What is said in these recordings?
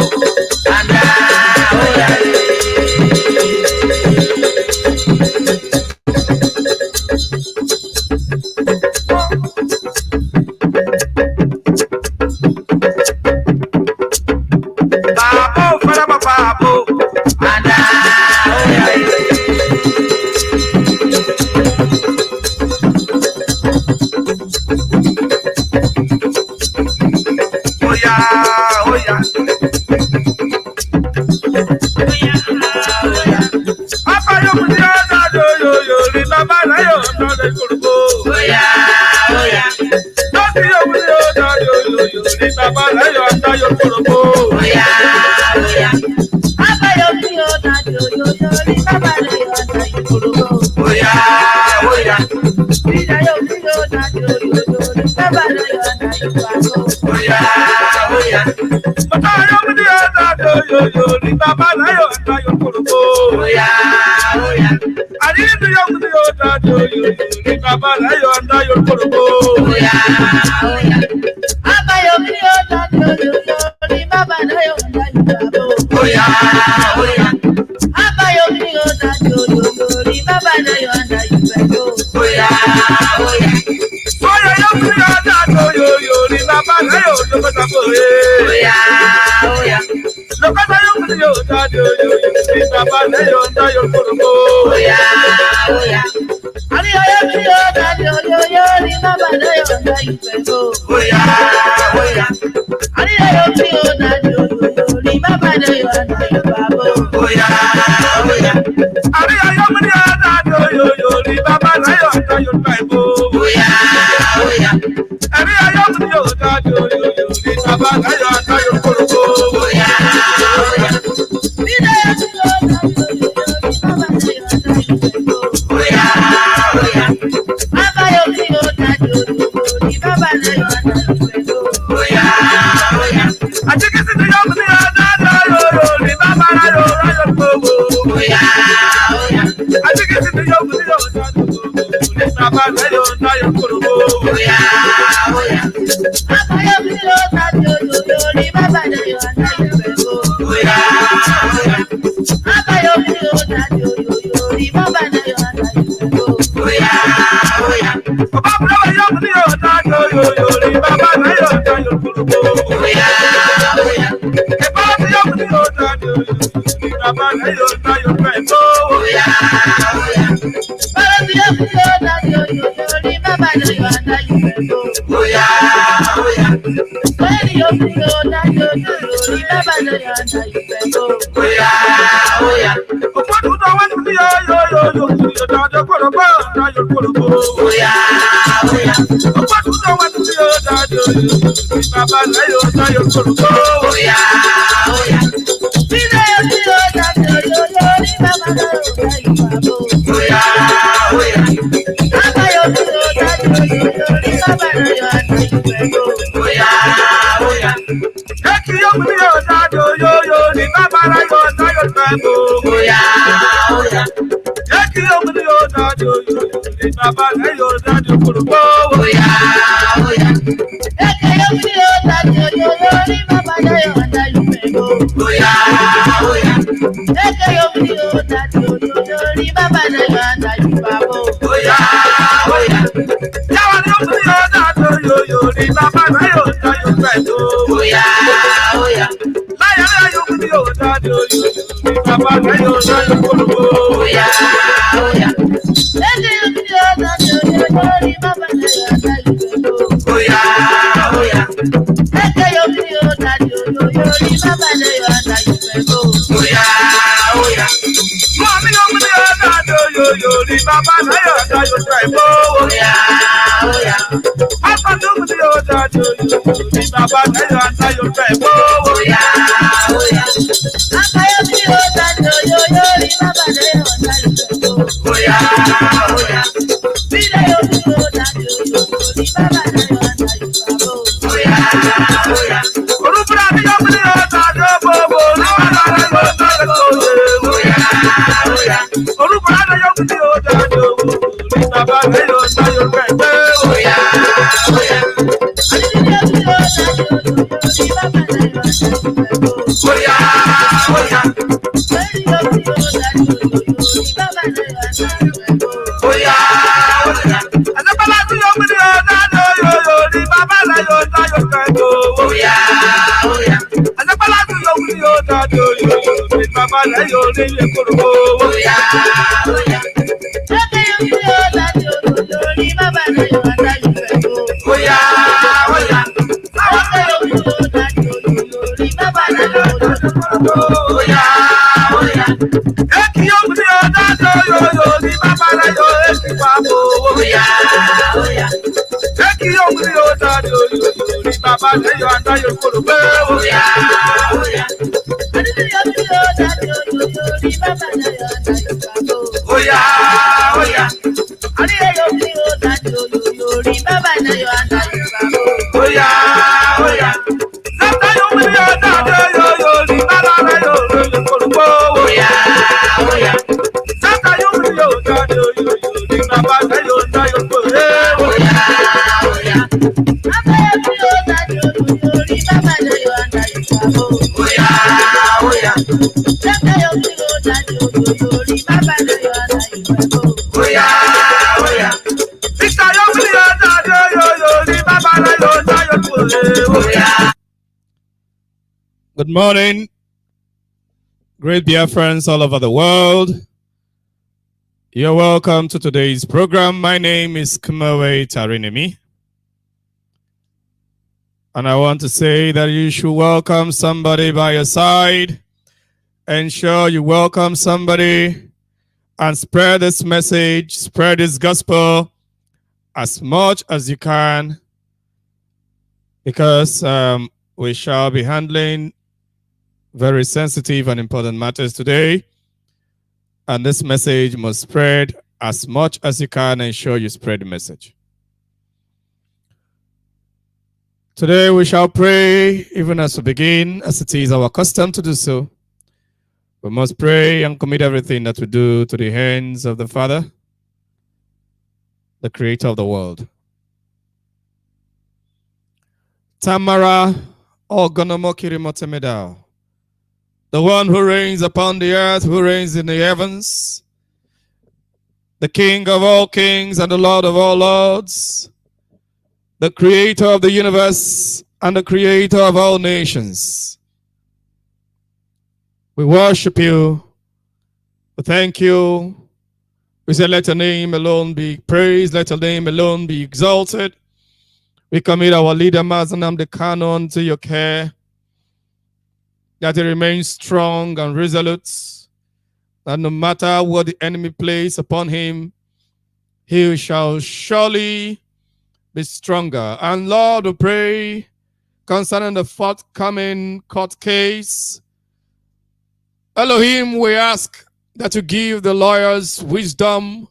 anda oya. Baba Good morning, great Biafrans all over the world. You're welcome to today's program. My name is Kumawe Tarinemi. And I want to say that you should welcome somebody by your side. Ensure you welcome somebody and spread this message, spread this gospel as much as you can, because we shall be handling very sensitive and important matters today. And this message must spread as much as you can. Ensure you spread the message. Today we shall pray, even as we begin, as it is our custom to do so. We must pray and commit everything that we do to the hands of the Father, the Creator of the world. Tamara Ogonomokirimotemedao, the one who reigns upon the earth, who reigns in the heavens, the King of all kings and the Lord of all lords, the Creator of the universe and the Creator of all nations. We worship you. We thank you. We say, let your name alone be praised. Let your name alone be exalted. We commit our leader, Mazanam the Canon, to your care, that he remains strong and resolute, that no matter what the enemy plays upon him, he shall surely be stronger. And Lord, we pray concerning the forthcoming court case. Elohim, we ask that you give the lawyers wisdom,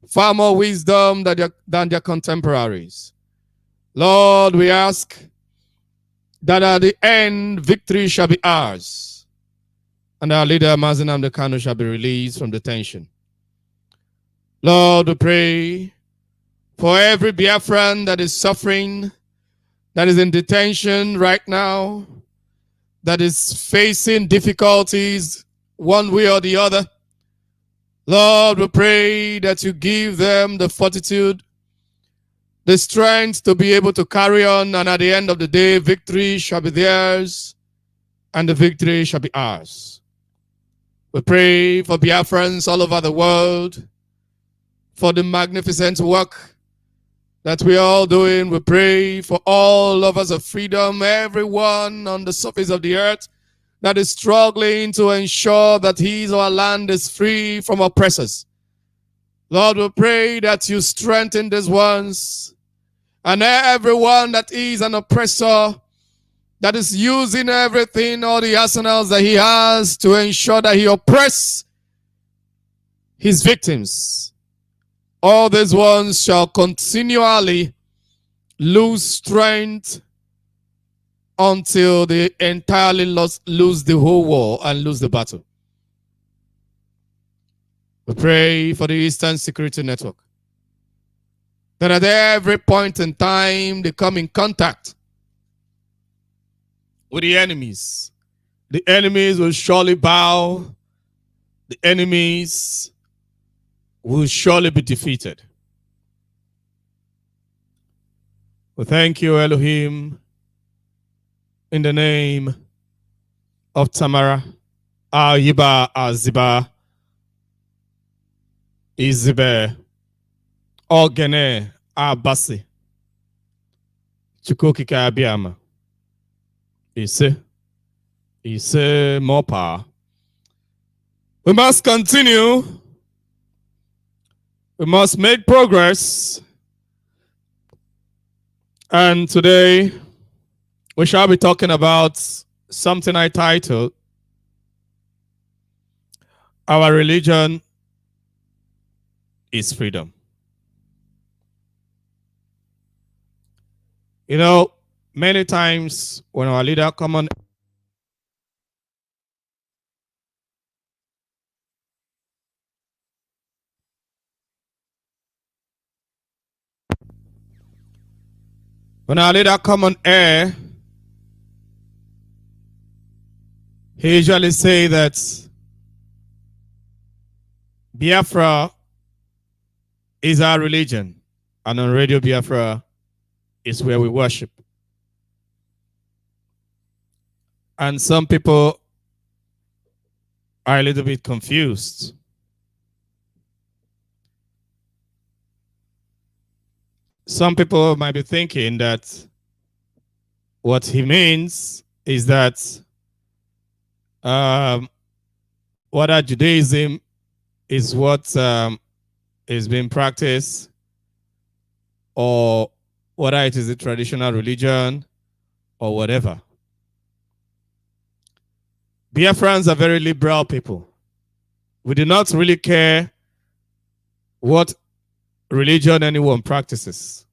far more wisdom than their contemporaries. Lord, we ask that at the end, victory shall be ours, and our leader, Mazen Amdekano, shall be released from detention. Lord, we pray for every Biafran that is suffering, that is in detention right now, that is facing difficulties one way or the other. Lord, we pray that you give them the fortitude, the strength to be able to carry on, and at the end of the day, victory shall be theirs, and the victory shall be ours. We pray for Biafrans all over the world, for the magnificent work that we are all doing. We pray for all lovers of freedom, everyone on the surface of the earth that is struggling to ensure that our land is free from oppressors. Lord, we pray that you strengthen these ones, and everyone that is an oppressor, that is using everything, all the arsenals that he has to ensure that he oppresses his victims. All these ones shall continually lose strength until they entirely lose the whole war and lose the battle. We pray for the Eastern Security Network, that at every point in time they come in contact with the enemies. The enemies will surely bow. The enemies will surely be defeated. We thank you, Elohim, in the name of Tamara, Ayiba, Aziba, Izibe, Ogene, Abasi, Chukukika Abiama, Ise, more power. We must continue. We must make progress. And today, we shall be talking about something I titled, Our Religion is Freedom. You know, many times when our leader come on, air, he usually say that Biafra is our religion, and on Radio Biafra is where we worship. And some people are a little bit confused. Some people might be thinking that what he means is that whether Judaism is what is being practiced, or whether it is a traditional religion or whatever. Biafrans are very liberal people. We do not really care what religion anyone practices.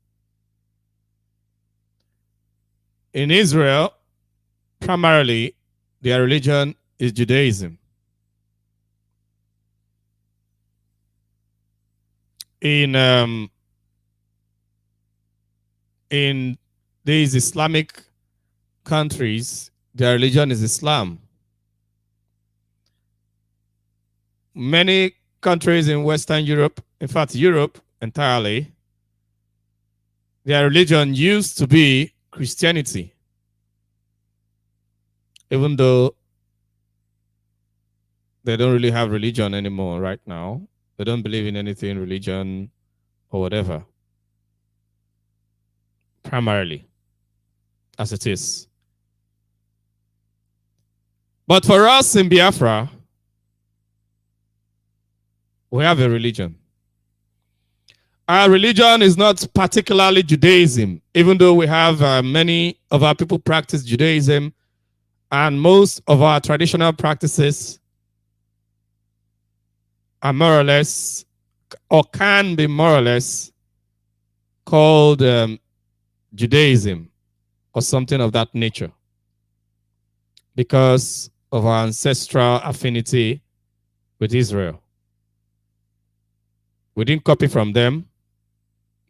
In Israel, primarily, their religion is Judaism. In these Islamic countries, their religion is Islam. Many countries in Western Europe, in fact, Europe entirely, their religion used to be Christianity. Even though they don't really have religion anymore right now. They don't believe in anything, religion or whatever. Primarily, as it is. But for us in Biafra, we have a religion. Our religion is not particularly Judaism, even though we have many of our people practice Judaism, and most of our traditional practices are more or less, or can be more or less, called Judaism or something of that nature, because of our ancestral affinity with Israel. We didn't copy from them.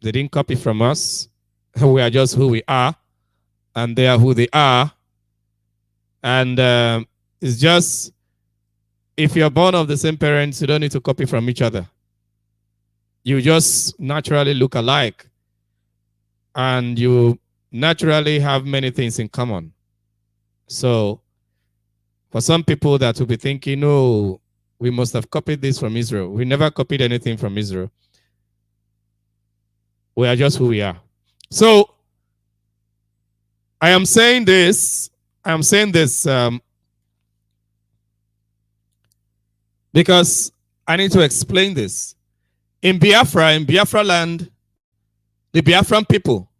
They didn't copy from us. We are just who we are, and they are who they are. And it's just, if you're born of the same parents, you don't need to copy from each other. You just naturally look alike, and you naturally have many things in common. So for some people that will be thinking, no, we must have copied this from Israel. We never copied anything from Israel. We are just who we are. So I am saying this because I need to explain this. In Biafra land, the Biafran people,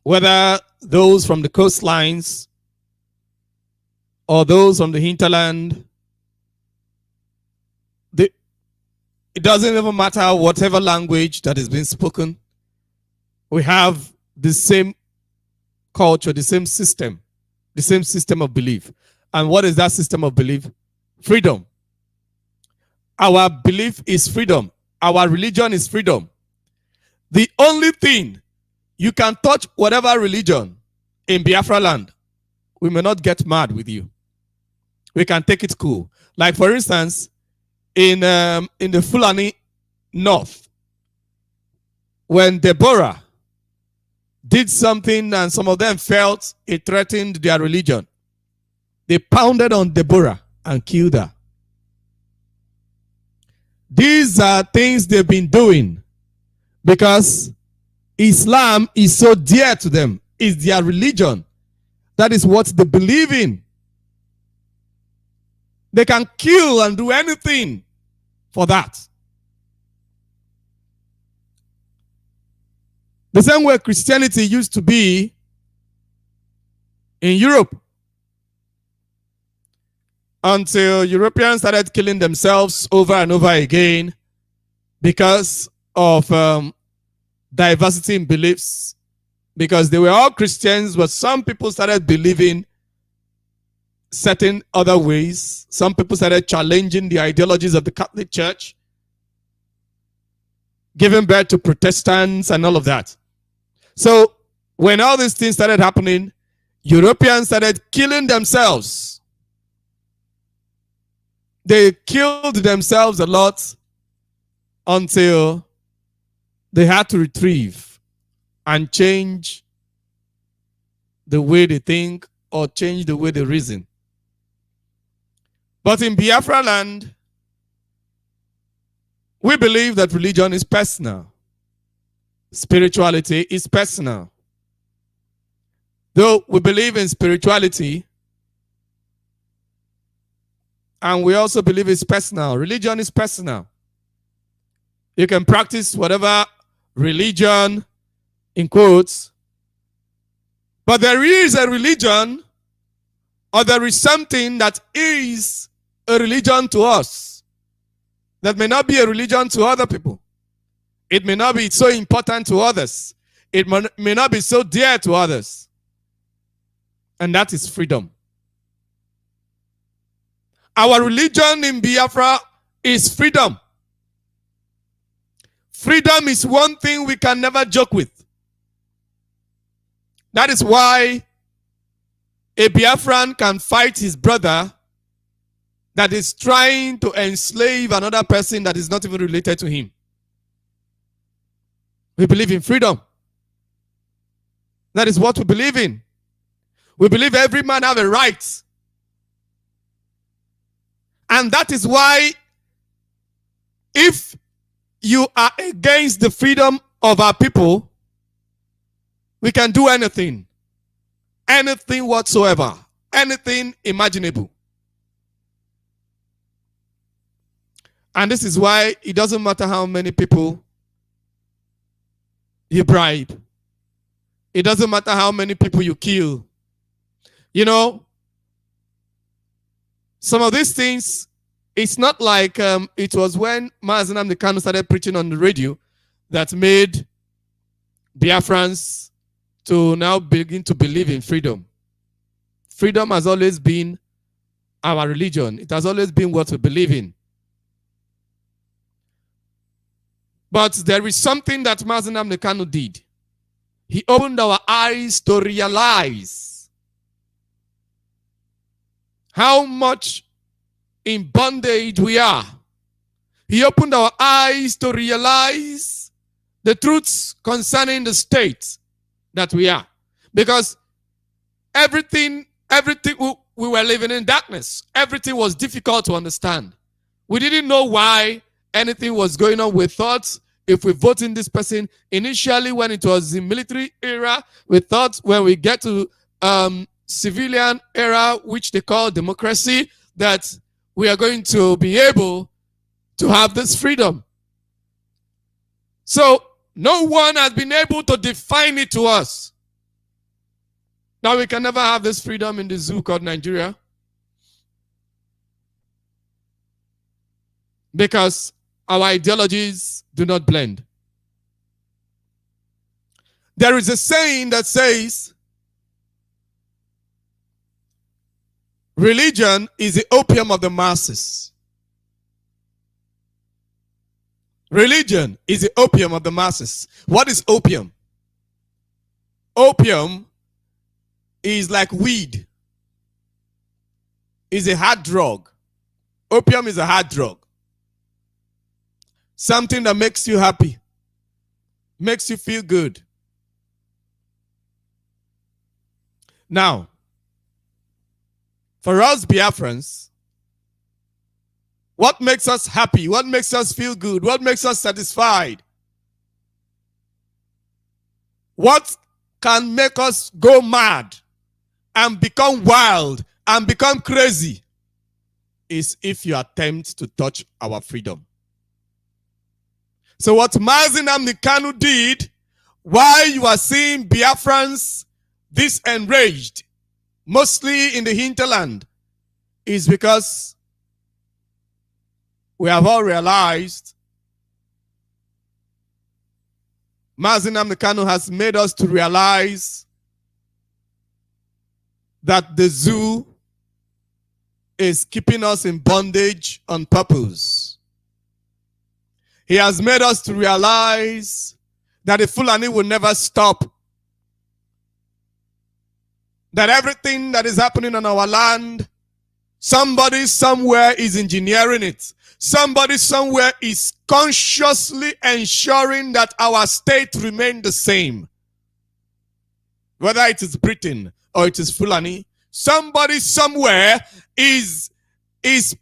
whether those from the coastlines or those from the hinterland, it doesn't even matter whatever language that is being spoken. We have the same culture, the same system of belief. And what is that system of belief? Freedom. Our belief is freedom. Our religion is freedom. The only thing, you can touch whatever religion in Biafra land we may not get mad with you. We can take it cool. Like for instance, in the Fulani North, when Deborah did something and some of them felt it threatened their religion, they pounded on Deborah and killed her. These are things they've been doing because Islam is so dear to them. It's their religion. That is what they believe in. They can kill and do anything for that. The same way Christianity used to be in Europe, until Europeans started killing themselves over and over again because of diversity in beliefs, because they were all Christians, but some people started believing certain other ways. Some people started challenging the ideologies of the Catholic Church, giving birth to Protestants and all of that. So when all these things started happening, Europeans started killing themselves. They killed themselves a lot until they had to retrieve and change the way they think or change the way they reason. But in Biafra land, we believe that religion is personal. Spirituality is personal. Though we believe in spirituality, and we also believe it's personal. Religion is personal. You can practice whatever religion, in quotes, but there is a religion, or there is something that is a religion to us that may not be a religion to other people. It may not be so important to others. It may not be so dear to others. And that is freedom. Our religion in Biafra is freedom. Freedom is one thing we can never joke with. That is why a Biafran can fight his brother that is trying to enslave another person that is not even related to him. We believe in freedom. That is what we believe in. We believe every man has a right. And that is why if you are against the freedom of our people, we can do anything. Anything whatsoever. Anything imaginable. And this is why it doesn't matter how many people you bribe. It doesn't matter how many people you kill. You know, some of these things, it's not like it was when Mazi Nnamdi Kanu started preaching on the radio that made Biafrans to now begin to believe in freedom. Freedom has always been our religion. It has always been what we believe in. But there is something that Mazi Nnamdi Kanu did. He opened our eyes to realize how much in bondage we are. He opened our eyes to realize the truths concerning the state that we are. Because everything we were living in darkness. Everything was difficult to understand. We didn't know why anything was going on. We thought if we vote in this person, initially when it was the military era, we thought when we get to civilian era, which they call democracy, that we are going to be able to have this freedom. So no one has been able to define it to us. Now we can never have this freedom in the zoo called Nigeria, because our ideologies do not blend. There is a saying that says, religion is the opium of the masses. Religion is the opium of the masses. What is opium? Opium is like weed. is a hard drug. Opium is a hard drug. Something that makes you happy, makes you feel good. Now, for us Biafrans, what makes us happy? What makes us feel good? What makes us satisfied? What can make us go mad and become wild and become crazy is if you attempt to touch our freedom. So what Mazi Nnamdi Kanu did, why you are seeing Biafrans this enraged, mostly in the hinterland, is because we have all realized Mazi Nnamdi Kanu has made us to realize that the zoo is keeping us in bondage on purpose. He has made us to realize that the Fulani will never stop. That everything that is happening on our land, somebody somewhere is engineering it. Somebody somewhere is consciously ensuring that our state remain the same. Whether it is Britain or it is Fulani, somebody somewhere is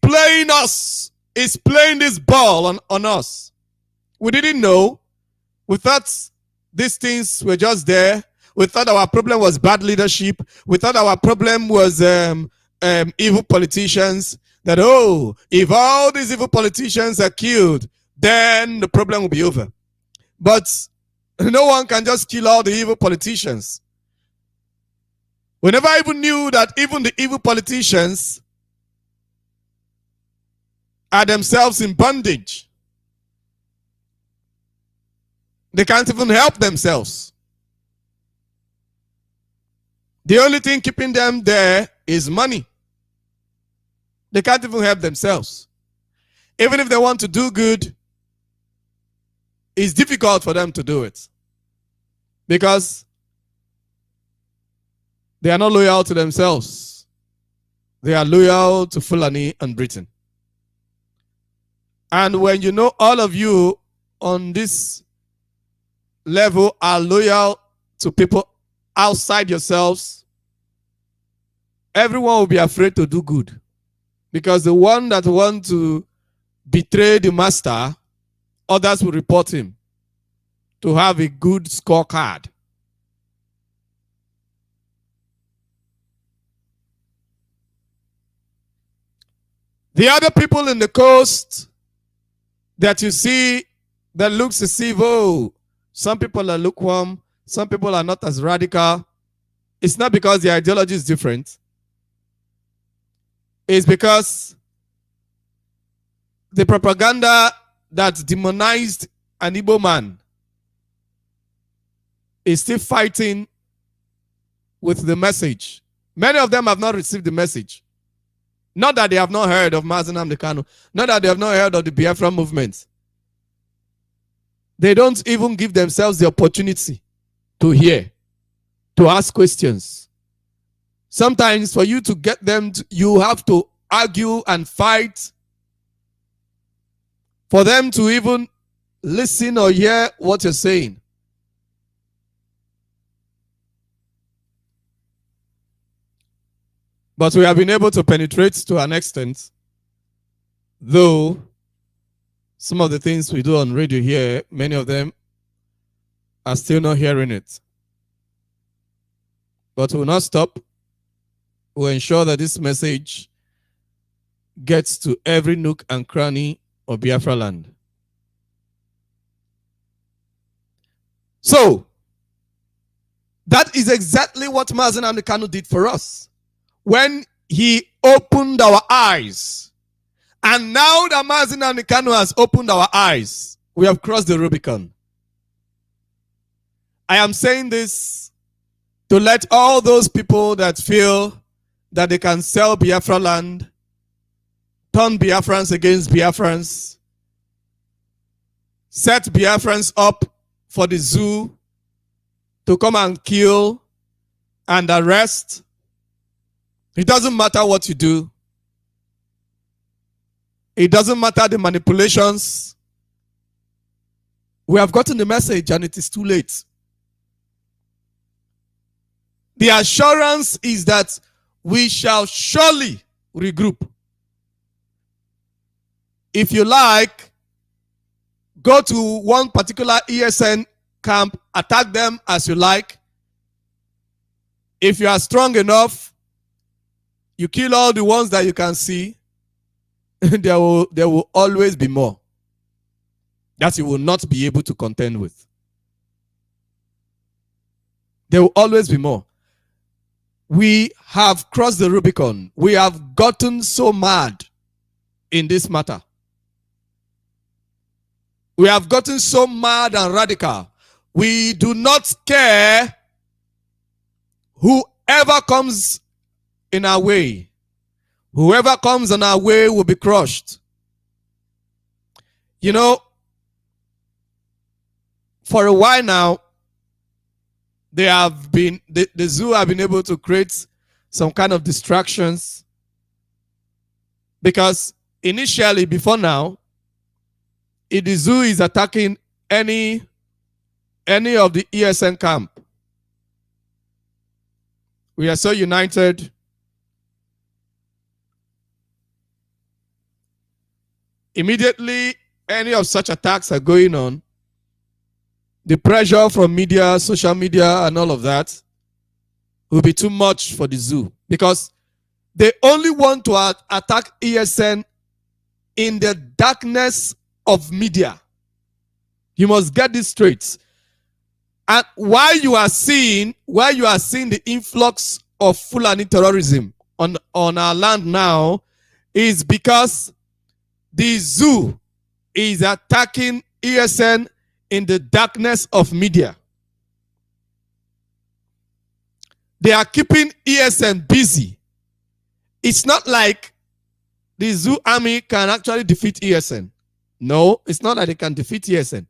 playing us, is playing this ball on us. We didn't know. We thought these things were just there. We thought our problem was bad leadership. We thought our problem was evil politicians. That, oh, if all these evil politicians are killed, then the problem will be over. But no one can just kill all the evil politicians. We never even knew that even the evil politicians are themselves in bondage. They can't even help themselves. The only thing keeping them there is money. They can't even help themselves. Even if they want to do good, it's difficult for them to do it. Because they are not loyal to themselves. They are loyal to Fulani and Britain. And when you know all of you on this level are loyal to people outside yourselves, everyone will be afraid to do good. Because the one that wants to betray the master, others will report him to have a good scorecard. The other people in the coast that you see that looks as if, oh, some people are lukewarm, some people are not as radical. It's not because the ideology is different. It's because the propaganda that demonized an Igbo man is still fighting with the message. Many of them have not received the message. Not that they have not heard of Mazi Nnamdi Kanu, not that they have not heard of the Biafra movement. They don't even give themselves the opportunity to hear, to ask questions. Sometimes for you to get them, you have to argue and fight for them to even listen or hear what you're saying. But we have been able to penetrate to an extent, though some of the things we do on radio here, many of them are still not hearing it. But we'll not stop. We'll ensure that this message gets to every nook and cranny of Biafra land. So, that is exactly what Mazi Nnamdi Kanu did for us. When he opened our eyes. And now that Mazi Nnamdi Kanu has opened our eyes, we have crossed the Rubicon. I am saying this to let all those people that feel that they can sell Biafra land, turn Biafrans against Biafrans, set Biafrans up for the zoo to come and kill and arrest. It doesn't matter what you do. It doesn't matter the manipulations. We have gotten the message and it is too late. The assurance is that we shall surely regroup. If you like, go to one particular ESN camp, attack them as you like. If you are strong enough, you kill all the ones that you can see. there will always be more that you will not be able to contend with. There will always be more. We have crossed the Rubicon. We have gotten so mad in this matter. We have gotten so mad and radical. We do not care whoever comes in our way. Whoever comes on our way will be crushed. You know, for a while now, the zoo have been able to create some kind of distractions, because initially, before now, if the zoo is attacking any of the ESN camp, we are so united. Immediately, any of such attacks are going on, the pressure from media, social media, and all of that will be too much for the zoo, because they only want to attack ESN in the darkness of media. You must get this straight. And while you are seeing the influx of Fulani terrorism on our land now, is because the zoo is attacking ESN in the darkness of media. They are keeping ESN busy. It's not like the zoo army can actually defeat ESN. No, it's not like they can defeat ESN.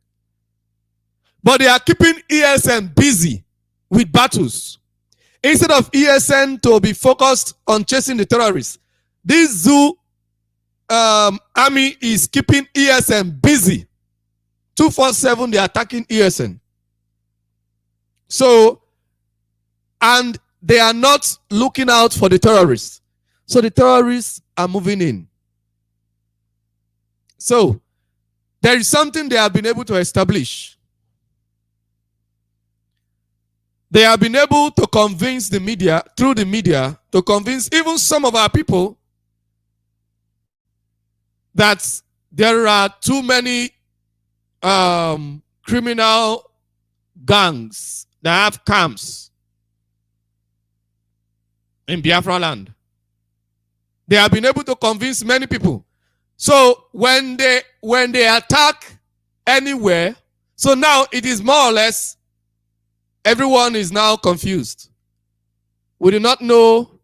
But they are keeping ESN busy with battles. Instead of ESN to be focused on chasing the terrorists, this zoo army is keeping ESN busy. 247, they are attacking ESN. So, and they are not looking out for the terrorists. So the terrorists are moving in. So, there is something they have been able to establish. They have been able to convince the media, through the media, to convince even some of our people that there are too many criminal gangs that have camps in Biafra land. They have been able to convince many people. So when they attack anywhere, so now it is more or less everyone is now confused. We do not know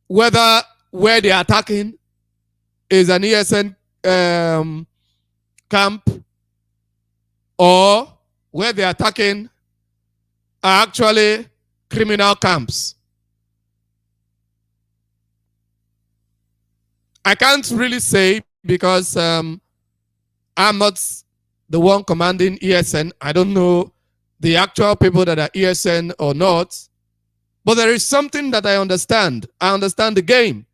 whether where they are attacking is an ESN camp, or where they are attacking are actually criminal camps. I can't really say, because I'm not the one commanding ESN. I don't know the actual people that are ESN or not. But there is something that I understand. I understand the game.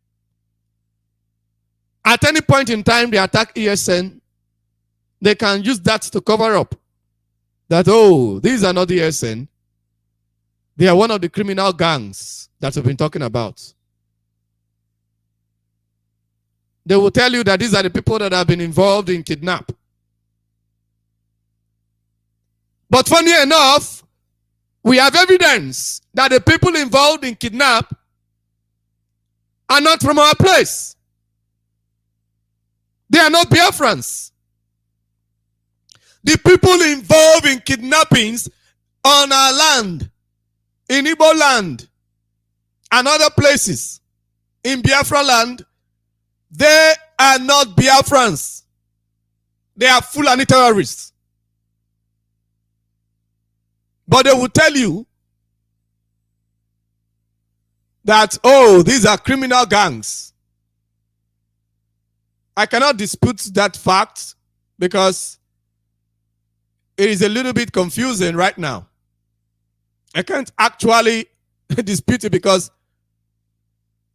At any point in time they attack ESN, they can use that to cover up that, oh, these are not ESN. They are one of the criminal gangs that we've been talking about. They will tell you that these are the people that have been involved in kidnap. But funny enough, we have evidence that the people involved in kidnap are not from our place. They are not Biafrans. The people involved in kidnappings on our land, in Igbo land, and other places, in Biafra land, they are not Biafrans. They are Fulani terrorists. But they will tell you that, oh, these are criminal gangs. I cannot dispute that fact because it is a little bit confusing right now. I can't actually dispute it because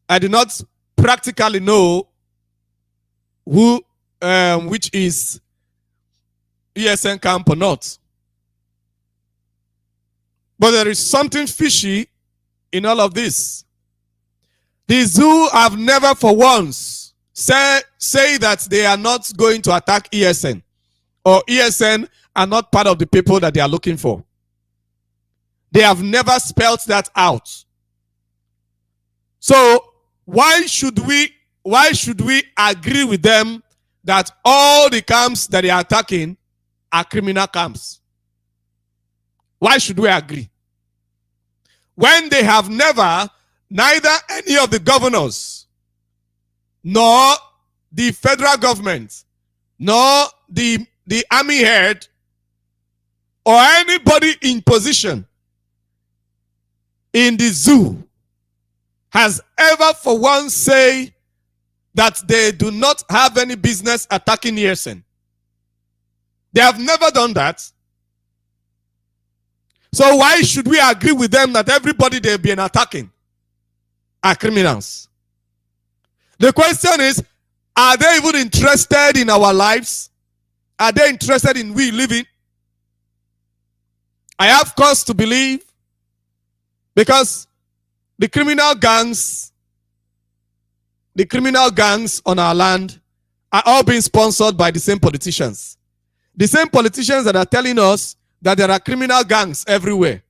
I do not practically know who, which is ESN camp or not. But there is something fishy in all of this. The zoo have never for once say that they are not going to attack ESN, or ESN are not part of the people that they are looking for. They have never spelled that out. So why should we agree with them that all the camps that they are attacking are criminal camps? Why should we agree? When they have neither any of the governors, nor the federal government, nor the army head, or anybody in position in the zoo has ever for once say that they do not have any business attacking ESN. They have never done that. So why should we agree with them that everybody they've been attacking are criminals? The question is, are they even interested in our lives? Are they interested in we living? I have cause to believe, because the criminal gangs on our land are all being sponsored by the same politicians. The same politicians that are telling us that there are criminal gangs everywhere.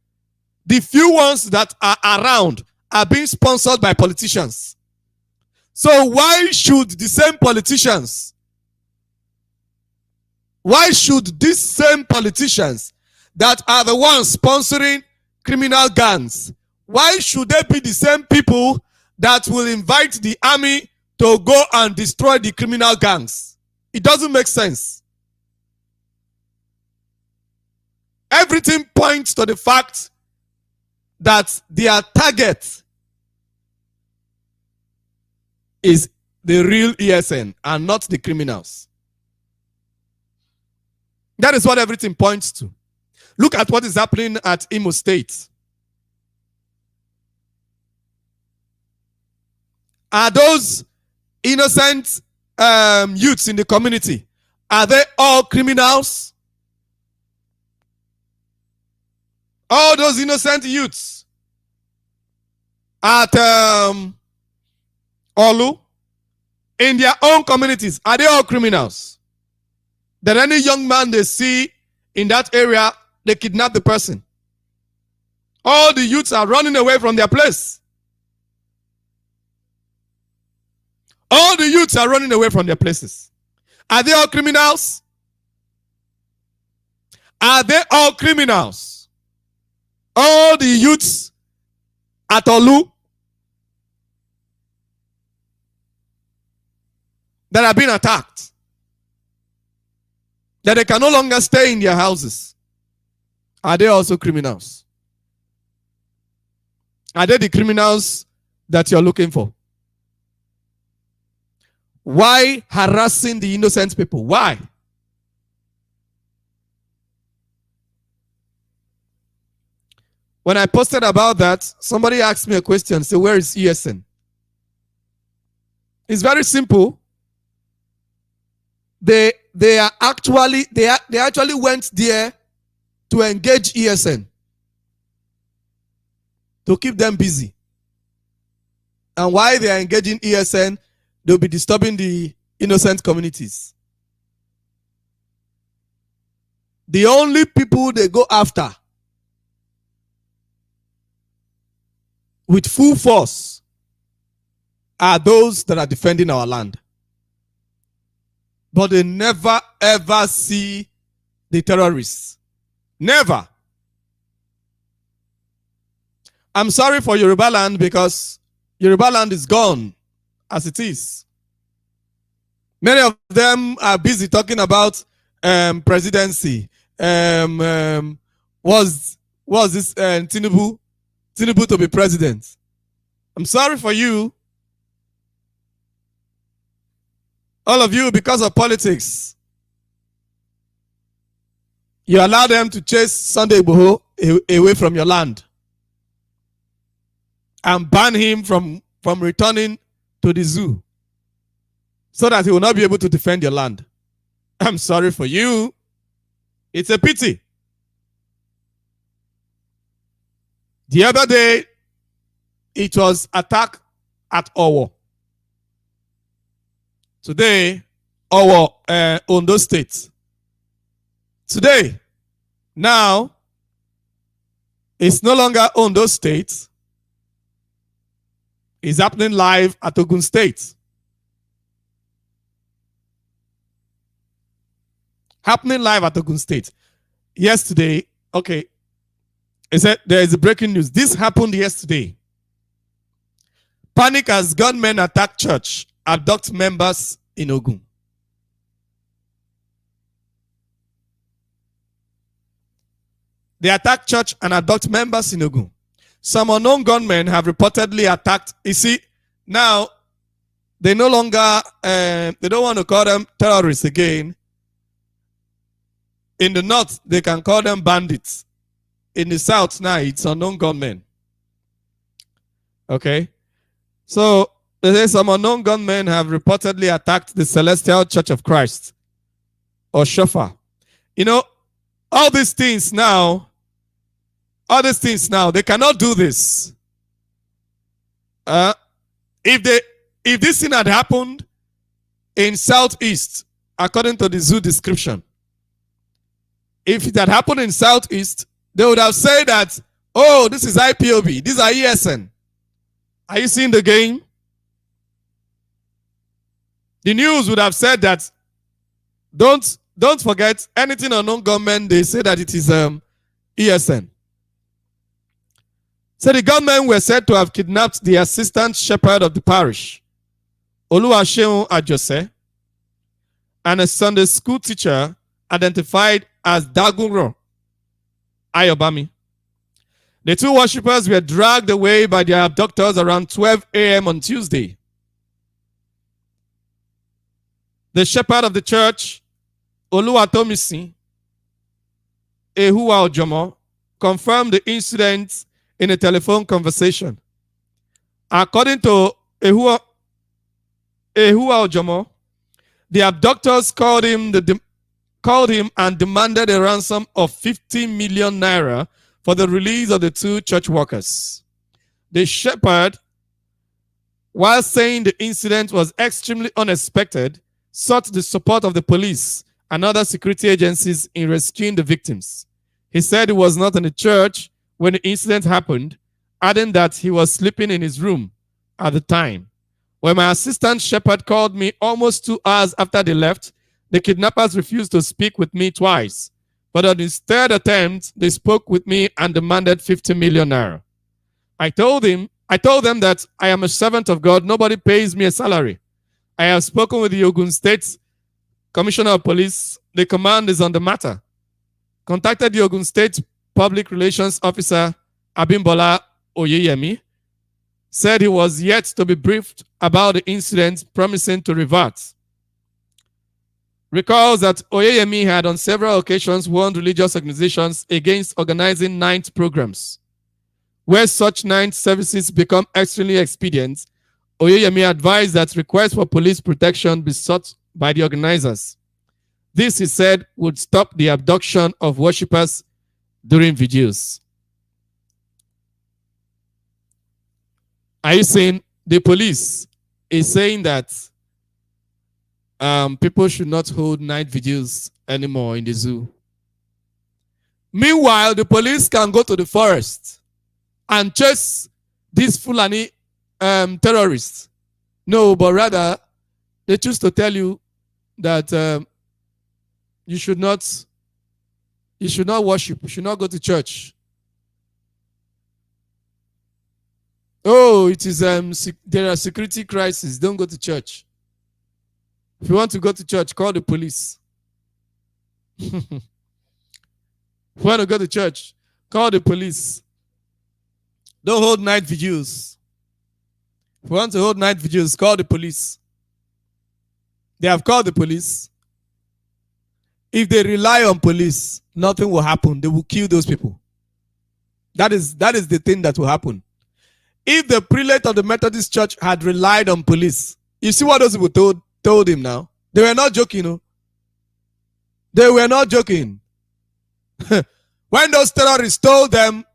The few ones that are around are being sponsored by politicians. So why should these same politicians that are the ones sponsoring criminal gangs, why should they be the same people that will invite the army to go and destroy the criminal gangs? It doesn't make sense. Everything points to the fact that their target is the real ESN and not the criminals. That is what everything points to. Look at what is happening at Imo State. Are those innocent youths in the community, are they all criminals? All those innocent youths at Olu, in their own communities, are they all criminals? That any young man they see in that area, they kidnap the person. All the youths are running away from their place. All the youths are running away from their places. Are they all criminals? Are they all criminals? All the youths at Olu that have been attacked, that they can no longer stay in their houses, are they also criminals? Are they the criminals that you're looking for? Why harassing the innocent people? Why? When I posted about that, somebody asked me a question, say, where is ESN? It's very simple. They actually went there to engage ESN, to keep them busy. And while they are engaging ESN, they'll be disturbing the innocent communities. The only people they go after with full force are those that are defending our land. But they never ever see the terrorists. Never. I'm sorry for Yoruba land, because Yoruba land is gone as it is. Many of them are busy talking about presidency. Was this Tinubu to be president? I'm sorry for you. All of you, because of politics, you allow them to chase Sunday Igboho away from your land and ban him from returning to the zoo so that he will not be able to defend your land. I'm sorry for you. It's a pity. The other day, it was attack at Owo. Today, Owo, Ondo State. Today, now, it's no longer Ondo State. It's happening live at Ogun State. Happening live at Ogun State. Yesterday, okay, it said there is a breaking news. This happened yesterday. Panic as gunmen attack church, abduct members in Ogun. They attack church and abduct members in Ogun. Some unknown gunmen have reportedly attacked. You see, now they no longer, they don't want to call them terrorists again. In the north, they can call them bandits. In the south now, it's unknown gunmen. Okay? So, they say some unknown gunmen have reportedly attacked the Celestial Church of Christ, or Shofar. You know, all these things now, they cannot do this. If this thing had happened in Southeast, according to the zoo description, if it had happened in Southeast, they would have said that, oh, this is IPOB, these are ESN. Are you seeing the game? The news would have said that, don't forget anything unknown government, they say that it is ESN. So the gunmen were said to have kidnapped the assistant shepherd of the parish, Oluwaseun Ajose, and a Sunday school teacher identified as Dagunro Ayobami. The two worshippers were dragged away by their abductors around 12 a.m. on Tuesday. The shepherd of the church, Oluwatomisi Ehua Ojomo, confirmed the incident in a telephone conversation. According to Ehua Ojomo, the abductors called him and demanded a ransom of 50 million naira for the release of the two church workers. The shepherd, while saying the incident was extremely unexpected, sought the support of the police and other security agencies in rescuing the victims. He said he was not in the church when the incident happened, adding that he was sleeping in his room at the time. When my assistant shepherd called me almost 2 hours after they left, the kidnappers refused to speak with me twice, but on his third attempt, they spoke with me and demanded 50 million naira. I told them that I am a servant of God. Nobody pays me a salary. I have spoken with the Ogun State Commissioner of Police. The command is on the matter. Contacted the Ogun State Public Relations Officer, Abimbola Oyeyemi, said he was yet to be briefed about the incident, promising to revert. Recalls that Oyeyemi had on several occasions warned religious organizations against organizing night programs. Where such night services become extremely expedient, Oyeyemi advised that requests for police protection be sought by the organizers. This, he said, would stop the abduction of worshippers during vigils. Are you saying the police is saying that people should not hold night vigils anymore in the zoo? Meanwhile, the police can go to the forest and chase these Fulani terrorists. No, but rather they choose to tell you that you should not worship, you should not go to church. Oh, it is there are security crises. Don't go to church. If you want to go to church, call the police. If you want to go to church, call the police. Don't hold night vigils. If you want to hold night vigils, call the police. They have called the police. If they rely on police, nothing will happen. They will kill those people. That is the thing that will happen. If the prelate of the Methodist Church had relied on police, you see what those people told him now? They were not joking. No? They were not joking. When those terrorists told them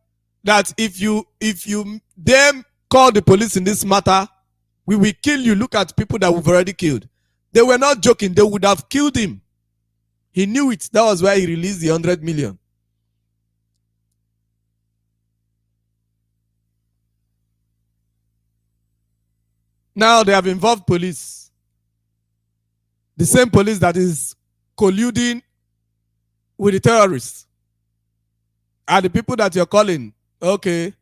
that if you them call the police in this matter, we will kill you. Look at people that we've already killed. They were not joking. They would have killed him. He knew it. That was why he released the 100 million. Now they have involved police. The same police that is colluding with the terrorists are the people that you're calling. Okay.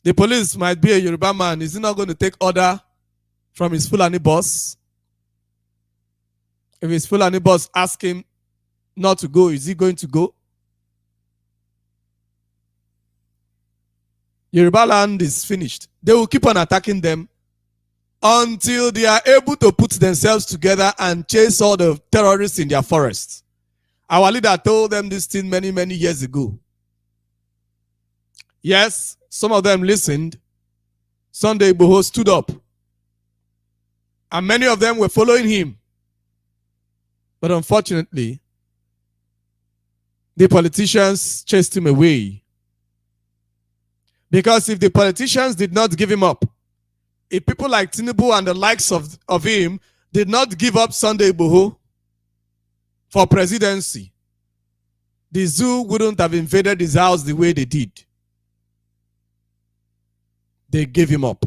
The police might be a Yoruba man. Is he not going to take order from his Fulani boss? If his Fulani boss asks him not to go, is he going to go? Yoruba land is finished. They will keep on attacking them until they are able to put themselves together and chase all the terrorists in their forests. Our leader told them this thing many, many years ago. Yes, some of them listened. Sunday Igboho stood up. And many of them were following him. But unfortunately, the politicians chased him away. Because if the politicians did not give him up, if people like Tinubu and the likes of him did not give up Sunday Igboho for presidency, the zoo wouldn't have invaded his house the way they did. They gave him up.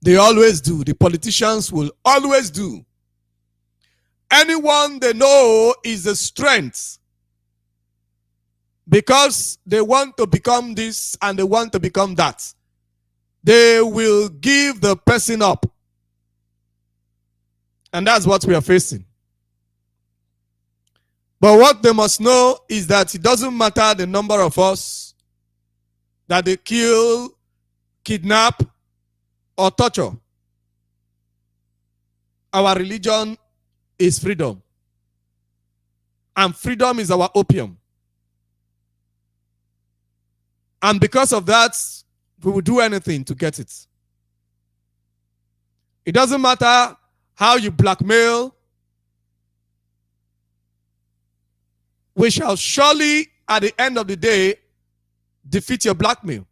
They always do. The politicians will always do. Anyone they know is a strength because they want to become this and they want to become that. They will give the person up. And that's what we are facing. But what they must know is that it doesn't matter the number of us that they kill, kidnap, or torture. Our religion is freedom. And freedom is our opium. And because of that, we will do anything to get it. It doesn't matter how you blackmail. We shall surely, at the end of the day, defeat your blackmail.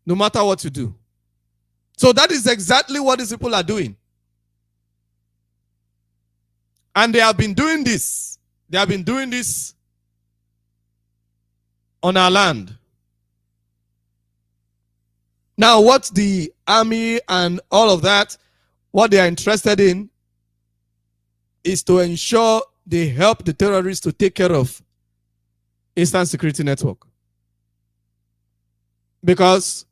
No matter what you do. So that is exactly what these people are doing. And they have been doing this. They have been doing this on our land. Now, what the army and all of that, what they are interested in is to ensure they help the terrorists to take care of Eastern Security Network. Because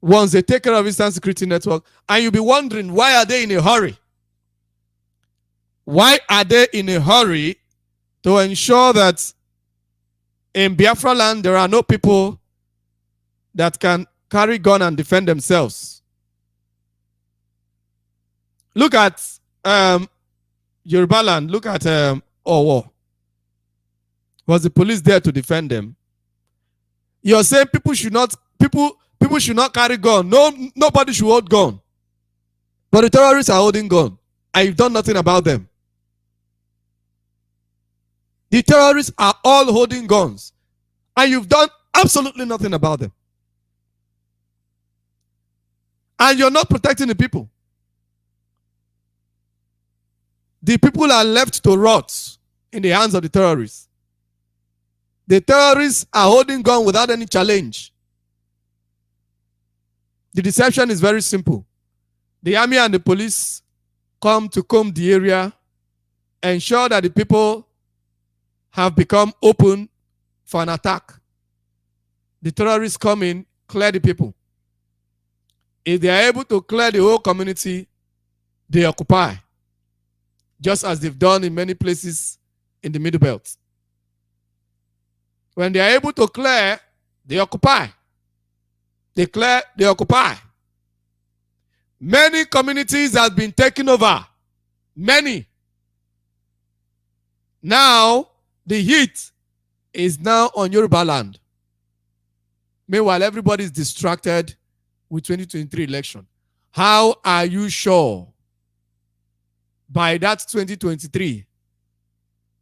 once they take care of Eastern Security Network, and you'll be wondering, why are they in a hurry? Why are they in a hurry to ensure that in Biafra land there are no people that can carry gun and defend themselves? Look at Yoruba land. Look at Owo. Was the police there to defend them? You're saying people should not carry gun. No, nobody should hold gun. But the terrorists are holding gun, and you've done nothing about them. The terrorists are all holding guns, and you've done absolutely nothing about them. And you're not protecting the people. The people are left to rot in the hands of the terrorists. The terrorists are holding gun without any challenge. The deception is very simple. The army and the police come to comb the area, ensure that the people have become open for an attack. The terrorists come in, clear the people. If they are able to clear the whole community, they occupy, just as they've done in many places in the Middle Belt. When they are able to clear, they occupy. They clear, they occupy. Many communities have been taken over. Many. Now, the heat is now on Yoruba land. Meanwhile, everybody is distracted with 2023 election. How are you sure by that 2023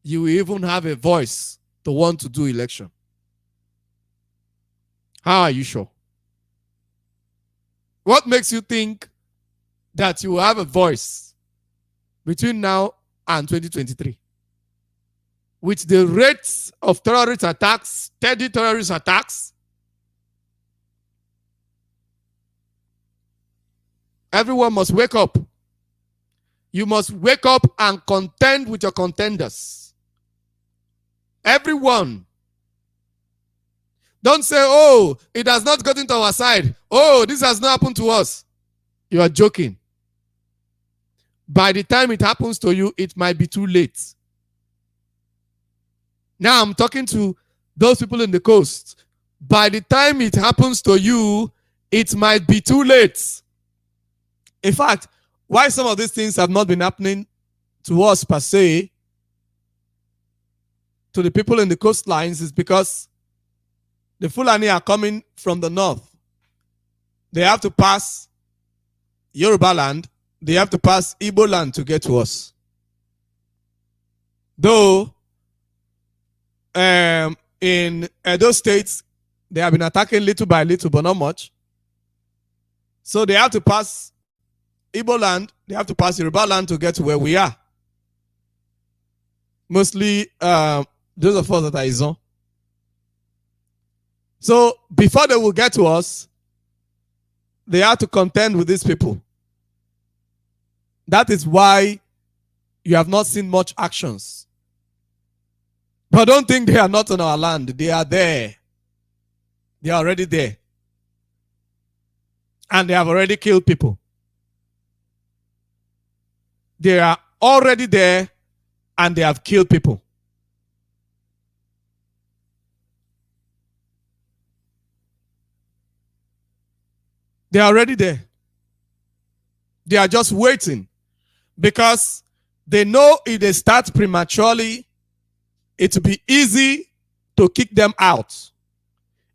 you will even have a voice to want to do election? How are you sure? What makes you think that you will have a voice between now and 2023? With the rates of terrorist attacks, steady terrorist attacks, everyone must wake up. You must wake up and contend with your contenders. Everyone. Don't say, oh, it has not gotten to our side. Oh, this has not happened to us. You are joking. By the time it happens to you, it might be too late. Now I'm talking to those people in the coast. By the time it happens to you, it might be too late. In fact, why some of these things have not been happening to us per se, to the people in the coastlines, is because the Fulani are coming from the north. They have to pass Yoruba land. They have to pass Igbo land to get to us. Though, in those states, they have been attacking little by little, but not much. So they have to pass Igbo land. They have to pass Yoruba land to get to where we are. Mostly those of us that are Izon. So before they will get to us, they have to contend with these people. That is why you have not seen much actions. But don't think they are not on our land. They are there. They are already there. And they have already killed people. They are already there and they have killed people. They are already there. They are just waiting because they know if they start prematurely, it will be easy to kick them out.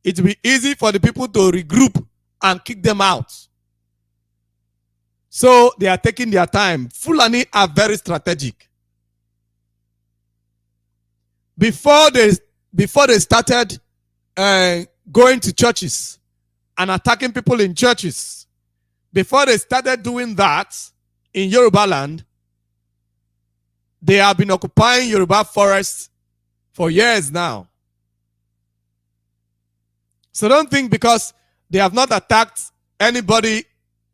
It will be easy for the people to regroup and kick them out. So they are taking their time. Fulani are very strategic. Before they started going to churches and attacking people in churches, before they started doing that in Yoruba land, they have been occupying Yoruba forests for years now. So don't think because they have not attacked anybody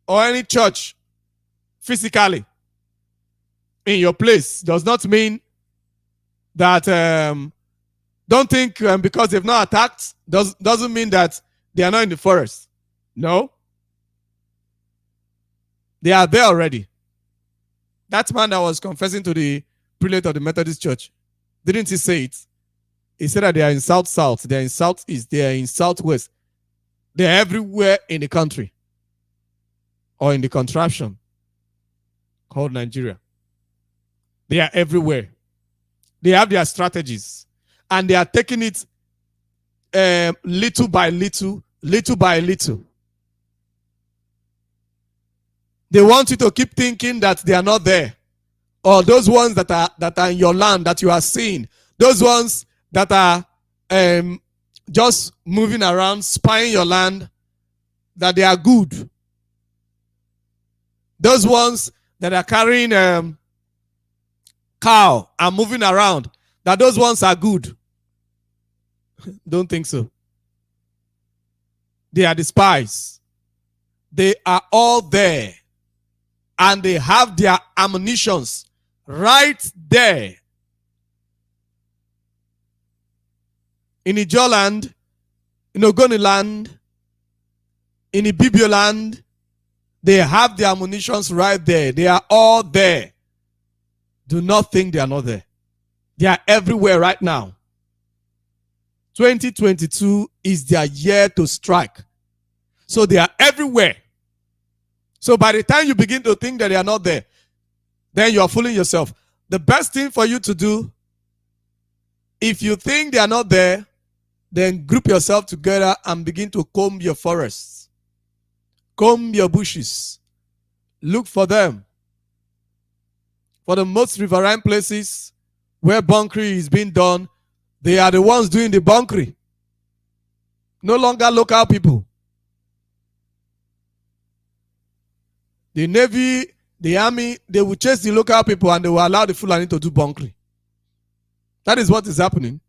or any church physically in your place does not mean that don't think because they've not attacked doesn't mean that they are not in the forest. No. They are there already. That man that was confessing to the prelate of the Methodist Church, didn't he say it? He said that they are in south-south, they are in southeast, they are in southwest. They are everywhere in the country or in the contraption called Nigeria. They are everywhere. They have their strategies and they are taking it little by little, little by little. They want you to keep thinking that they are not there. Or those ones that are in your land that you are seeing. Those ones that are just moving around, spying your land, that they are good. Those ones that are carrying cow and moving around, that those ones are good. Don't think so. They are the spies. They are all there. And they have their ammunitions right there. In Ijo land, in Ogoni land, in Ibibio land, they have their ammunitions right there. They are all there. Do not think they are not there. They are everywhere right now. 2022 is their year to strike. So they are everywhere. So by the time you begin to think that they are not there, then you are fooling yourself. The best thing for you to do, if you think they are not there, then group yourself together and begin to comb your forests, comb your bushes, look for them. For the most riverine places where bunkering is being done, they are the ones doing the bunkering. No longer local people. The Navy, the Army, they will chase the local people and they will allow the Fulani to do bunkering. That is what is happening.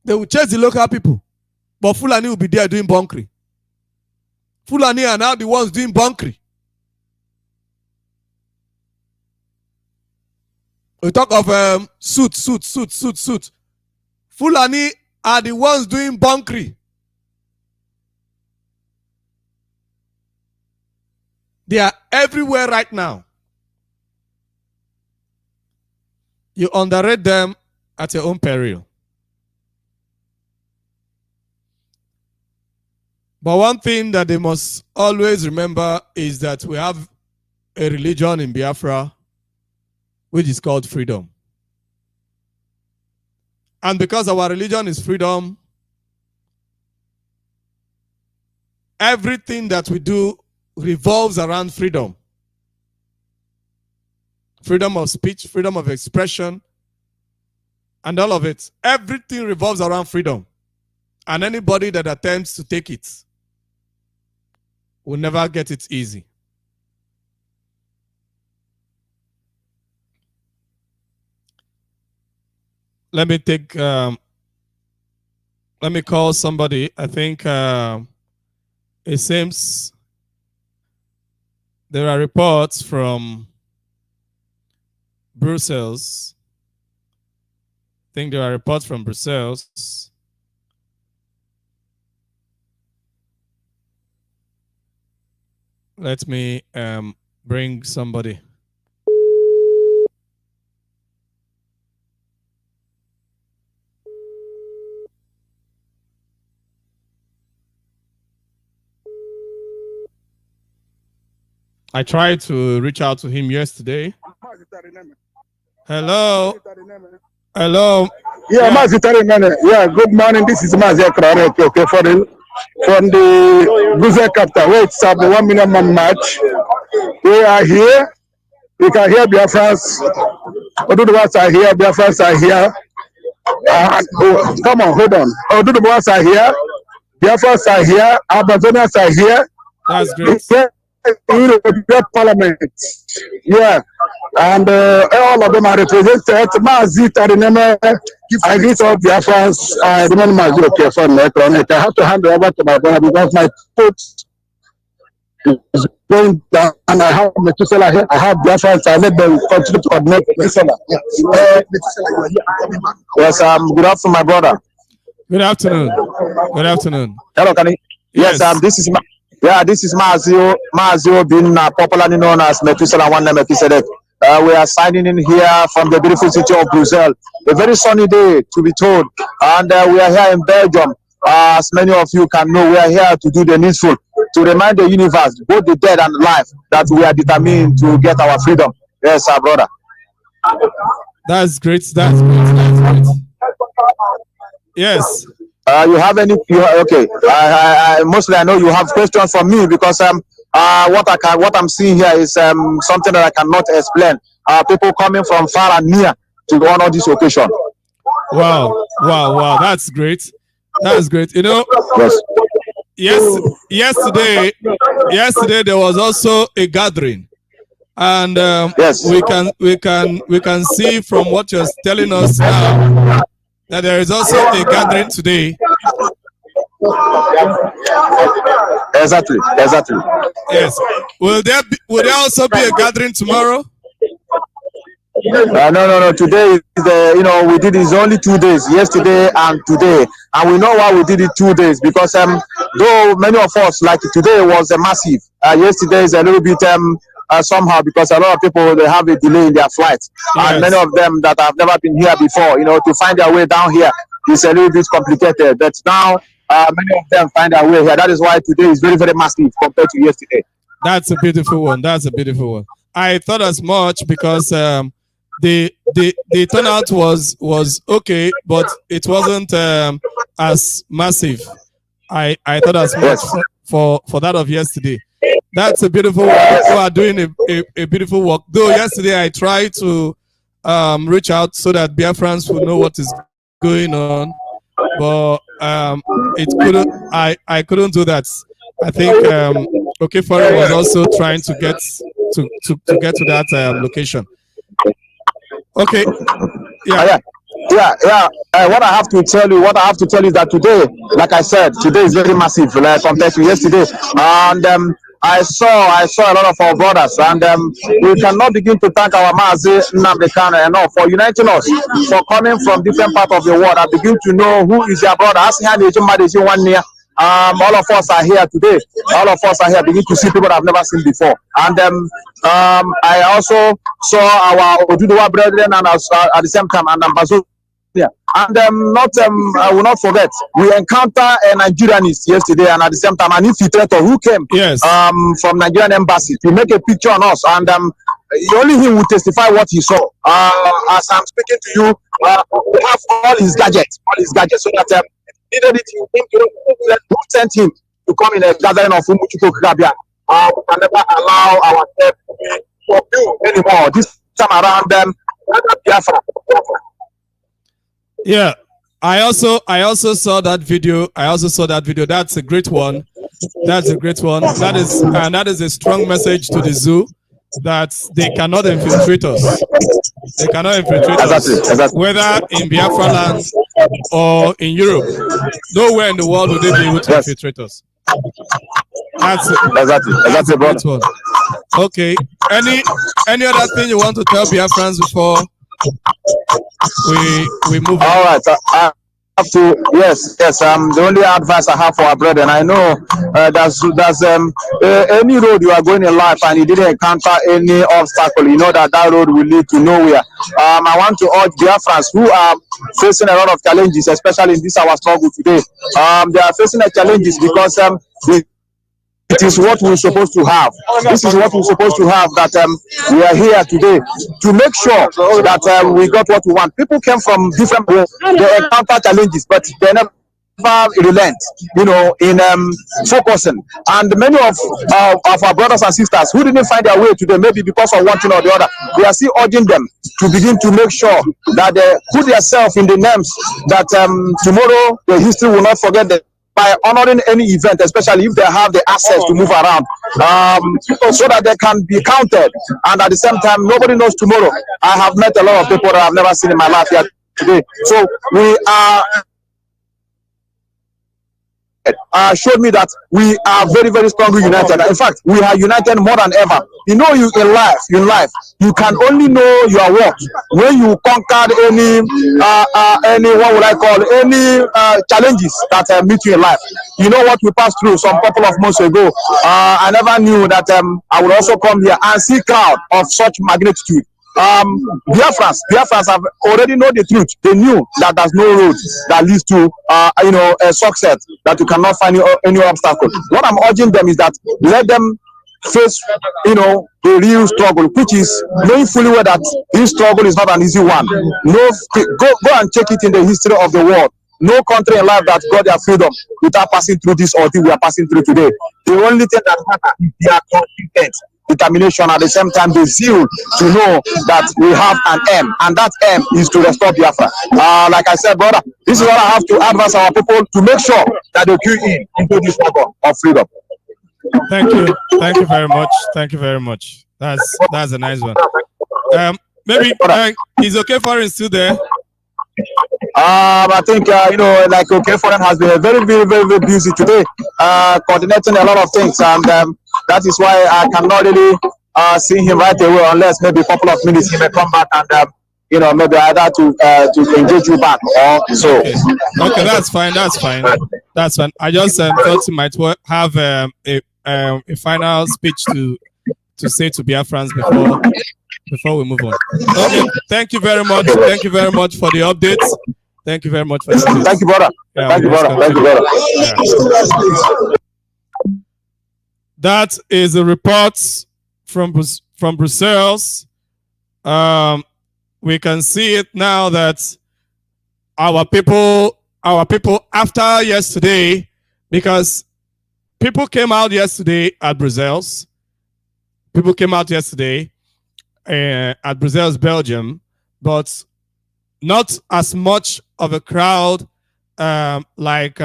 They will chase the local people, but Fulani will be there doing bunkering. Fulani are now the ones doing bunkering. We talk of suit. Fulani are the ones doing bunkering. They are everywhere right now. You underrate them at your own peril. But one thing that they must always remember is that we have a religion in Biafra which is called freedom. And because our religion is freedom, everything that we do revolves around freedom. Freedom of speech, freedom of expression, and all of it. Everything revolves around freedom. And anybody that attempts to take it will never get it easy. Let me call somebody. I think it seems there are reports from Brussels. I think there are reports from Brussels. Let me bring somebody. I tried to reach out to him yesterday. Hello. Hello. Yeah, yeah, good morning. This is Mazi okay, from the Guze capital, where it's at the 1 million man march. We are here. You can hear Biafrans. Although the ones are here, Biafrans are here. Come on, hold on. Although the ones are here, Biafrans are here, Amazonians are here. That's great. European Parliament. Yeah. And all of them are represented. Mazi Tarineme, I greet all Biafrans. I remember Mazi okay for Necron. I have to hand over to my brother because my foot is going down and I have Methuselah here. I have Biafrans. I let them continue to coordinate Methuselah. Yes, good afternoon, my brother. Good afternoon. Good afternoon. Hello, Kani. Yes, this is this is Mazio being popularly known as Methuselah One Melchizedek. We are signing in here from the beautiful city of Brussels. A very sunny day, to be told. And we are here in Belgium. As many of you can know, we are here to do the needful, to remind the universe, both the dead and alive, that we are determined to get our freedom. Yes, our brother. That's great. That's great. That's great. Yes. You have any? Okay. Mostly, I know you have questions for me because what I'm seeing here is something that I cannot explain. People coming from far and near to honor this occasion. Wow! That's great. That's great. You know. Yes. Yesterday there was also a gathering, and yes, we can see from what you're telling us now that there is also a gathering today. Exactly. Yes. Will there also be a gathering tomorrow? No. Today is we did it only 2 days, yesterday and today, and we know why we did it 2 days because though many of us like today was a massive, yesterday is a little bit somehow because a lot of people they have a delay in their flights, yes. And many of them that have never been here before, to find their way down here is a little bit complicated. But now many of them find their way here. That is why today is very, very massive compared to yesterday. That's a beautiful one. That's a beautiful one. I thought as much because the turnout was okay, but it wasn't as massive. I thought as much for that of yesterday. That's a beautiful work. People are doing a beautiful work. Though yesterday I tried to reach out so that Biafrans will know what is going on, but it couldn't. I couldn't do that. I think okay, Fredom was also trying to get to get to that location. Okay. Yeah. What I have to tell you is that today, like I said, today is very massive compared to yesterday, and I saw a lot of our brothers, and we cannot begin to thank our Mazi Nnamdi Kanu enough for uniting us, for coming from different parts of the world and begin to know who is their brother. All of us are here today. All of us are here begin to see people I've never seen before. And I also saw our Oduduwa brethren and at the same time and Ambazo. Yeah. And I will not forget, we encountered a Nigerianist yesterday and at the same time an infiltrator who came from Nigerian embassy to make a picture on us, and only he will testify what he saw. As I'm speaking to you, we have all his gadgets, so that needed it, who sent him to come in a gathering of Umuchuko Krabia. We can never allow ourselves to be anymore. This time around them, yeah, I also saw that video. That's a great one. That is a strong message to the zoo that they cannot infiltrate us. They cannot infiltrate us, whether in Biafra land or in Europe. Nowhere in the world will they be able to infiltrate us. That's a great one. Okay. Any other thing you want to tell Biafrans before we move on? All right. I have to, yes. The only advice I have for our brother, and I know there's any road you are going in life and you didn't encounter any obstacle, you know that road will lead to nowhere. I want to urge Biafrans who are facing a lot of challenges, especially in this our struggle today. They are facing the challenges because it is what we're supposed to have. This is what we're supposed to have, that we are here today to make sure that we got what we want. People came from different ways. They encounter challenges, but they never relent, in focusing. And many of our brothers and sisters who didn't find their way today, maybe because of one thing or the other, we are still urging them to begin to make sure that they put themselves in the names that tomorrow the history will not forget them, by honoring any event, especially if they have the access to move around, so that they can be counted. And at the same time, nobody knows tomorrow. I have met a lot of people that I've never seen in my life here today. So we are showed me that we are very, very strongly united. In fact, we are united more than ever. You know, you in life, you can only know your worth when you conquered any what would I call any challenges that meet you in life. You know what we passed through some couple of months ago. I never knew that I would also come here and see crowd of such magnitude. Biafrans have already know the truth. They knew that there's no road that leads to a success, that you cannot find any obstacle. What I'm urging them is that let them face the real struggle, which is knowing fully well that this struggle is not an easy one. Go and check it in the history of the world. No country in life that got their freedom without passing through this ordeal we are passing through today. The only thing that matters is their confidence, determination, at the same time the zeal to know that we have an aim, and that aim is to restore Biafra. Like I said, brother, this is what I have to advise our people to make sure that they queue in into this struggle of freedom. Thank you very much. That's a nice one. Maybe is okay for him still there? I think like Foreign has been very, very, very, very busy today, coordinating a lot of things, and that is why I cannot really see him right away, unless maybe a couple of minutes he may come back and maybe either to engage you back or so. Okay, that's fine. I just thought he might have a final speech to say to Biafrans before we move on. Okay, thank you very much for the updates. Thank you very much for that Thank news. you, brother. Yeah, we Thank you, must brother. Thank you, continue. brother. Yeah. That is a report from Brussels. Um, we can see it now that our people after yesterday, because people came out yesterday at Brussels. People came out yesterday at Brussels, Belgium, but not as much of a crowd like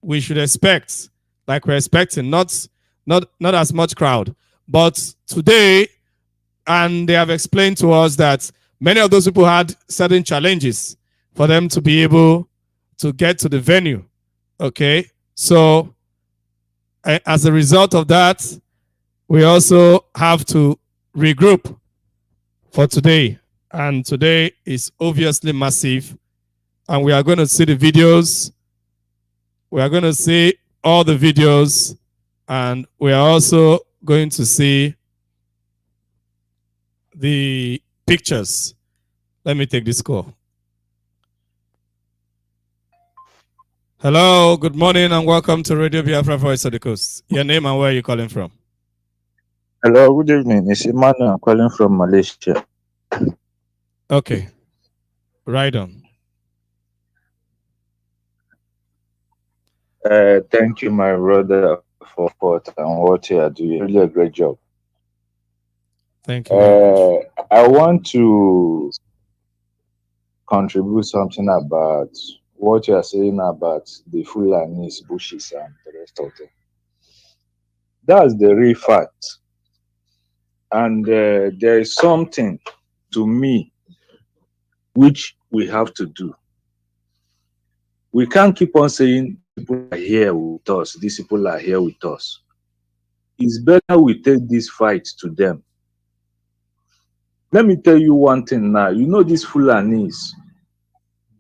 we should expect, like we're expecting. Not as much crowd, but today, and they have explained to us that many of those people had certain challenges for them to be able to get to the venue. Okay, so as a result of that, we also have to regroup for today. And today is obviously massive. And we are going to see the videos. We are going to see all the videos. And we are also going to see the pictures. Let me take this call. Hello, good morning, and welcome to Radio Biafra Voice of the Coast. Your name and where are you calling from? Hello, good evening. It's Emmanuel. I'm calling from Malaysia. Okay, right on. Thank you, my brother, for support and what you are doing. Really a great job. Thank you very much. I want to contribute something about what you are saying about the Fulanis, bushes, and the rest of them. That's the real fact. And there is something to me which we have to do. We can't keep on saying these people are here with us, these people are here with us. It's better we take this fight to them. Let me tell you one thing now. You know these Fulanis,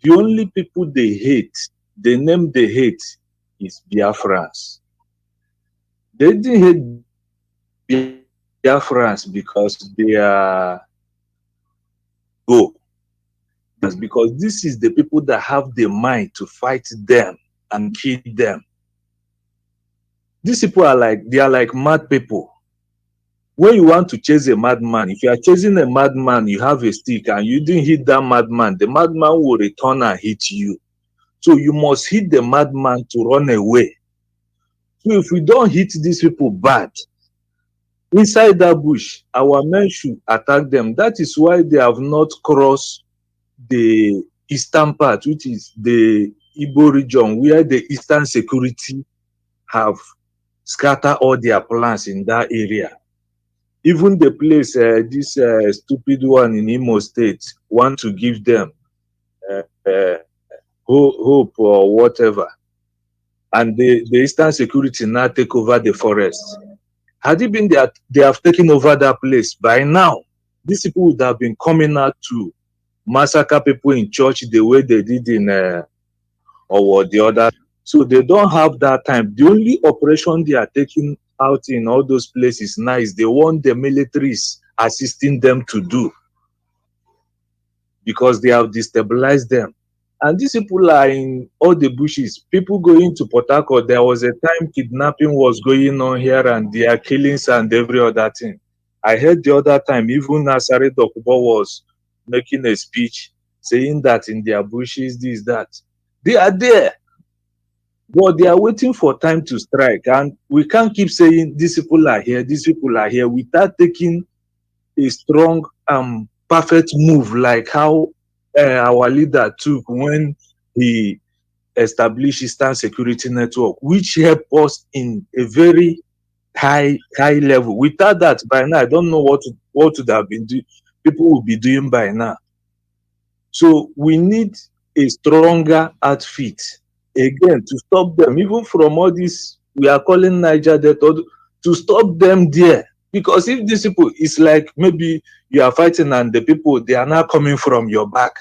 the only people they hate, the name they hate is Biafrans. They didn't hate Biafrans because they are go. That's because this is the people that have the mind to fight them and kill them. These people are like mad people. When you want to chase a madman, if you are chasing a madman, you have a stick and you didn't hit that madman, the madman will return and hit you. So you must hit the madman to run away. So if we don't hit these people bad, inside that bush, our men should attack them. That is why they have not crossed the eastern part, which is the Igbo region, where the Eastern Security have scattered all their plans in that area. Even the place, this stupid one in Imo State, want to give them hope or whatever. And the Eastern Security now take over the forest. Had it been that they have taken over that place, by now, these people would have been coming out to massacre people in church the way they did in or the other. So they don't have that time. The only operation they are taking out in all those places now is they want the militaries assisting them to do, because they have destabilized them. And these people are in all the bushes. People going to Port Harcourt, there was a time kidnapping was going on here and there, killings and every other thing. I heard the other time, even Nasare Dokubo was making a speech saying that in their bushes, this, that. They are there, but they are waiting for time to strike. And we can't keep saying these people are here, these people are here, without taking a strong, perfect move like how our leader took when he established Eastern Security Network, which helped us in a very high level. Without that, by now, I don't know what would have been people will be doing by now. So we need a stronger outfit again to stop them, even from all this we are calling Niger Delta, to stop them there. Because if these people, it's like maybe you are fighting and the people, they are now coming from your back.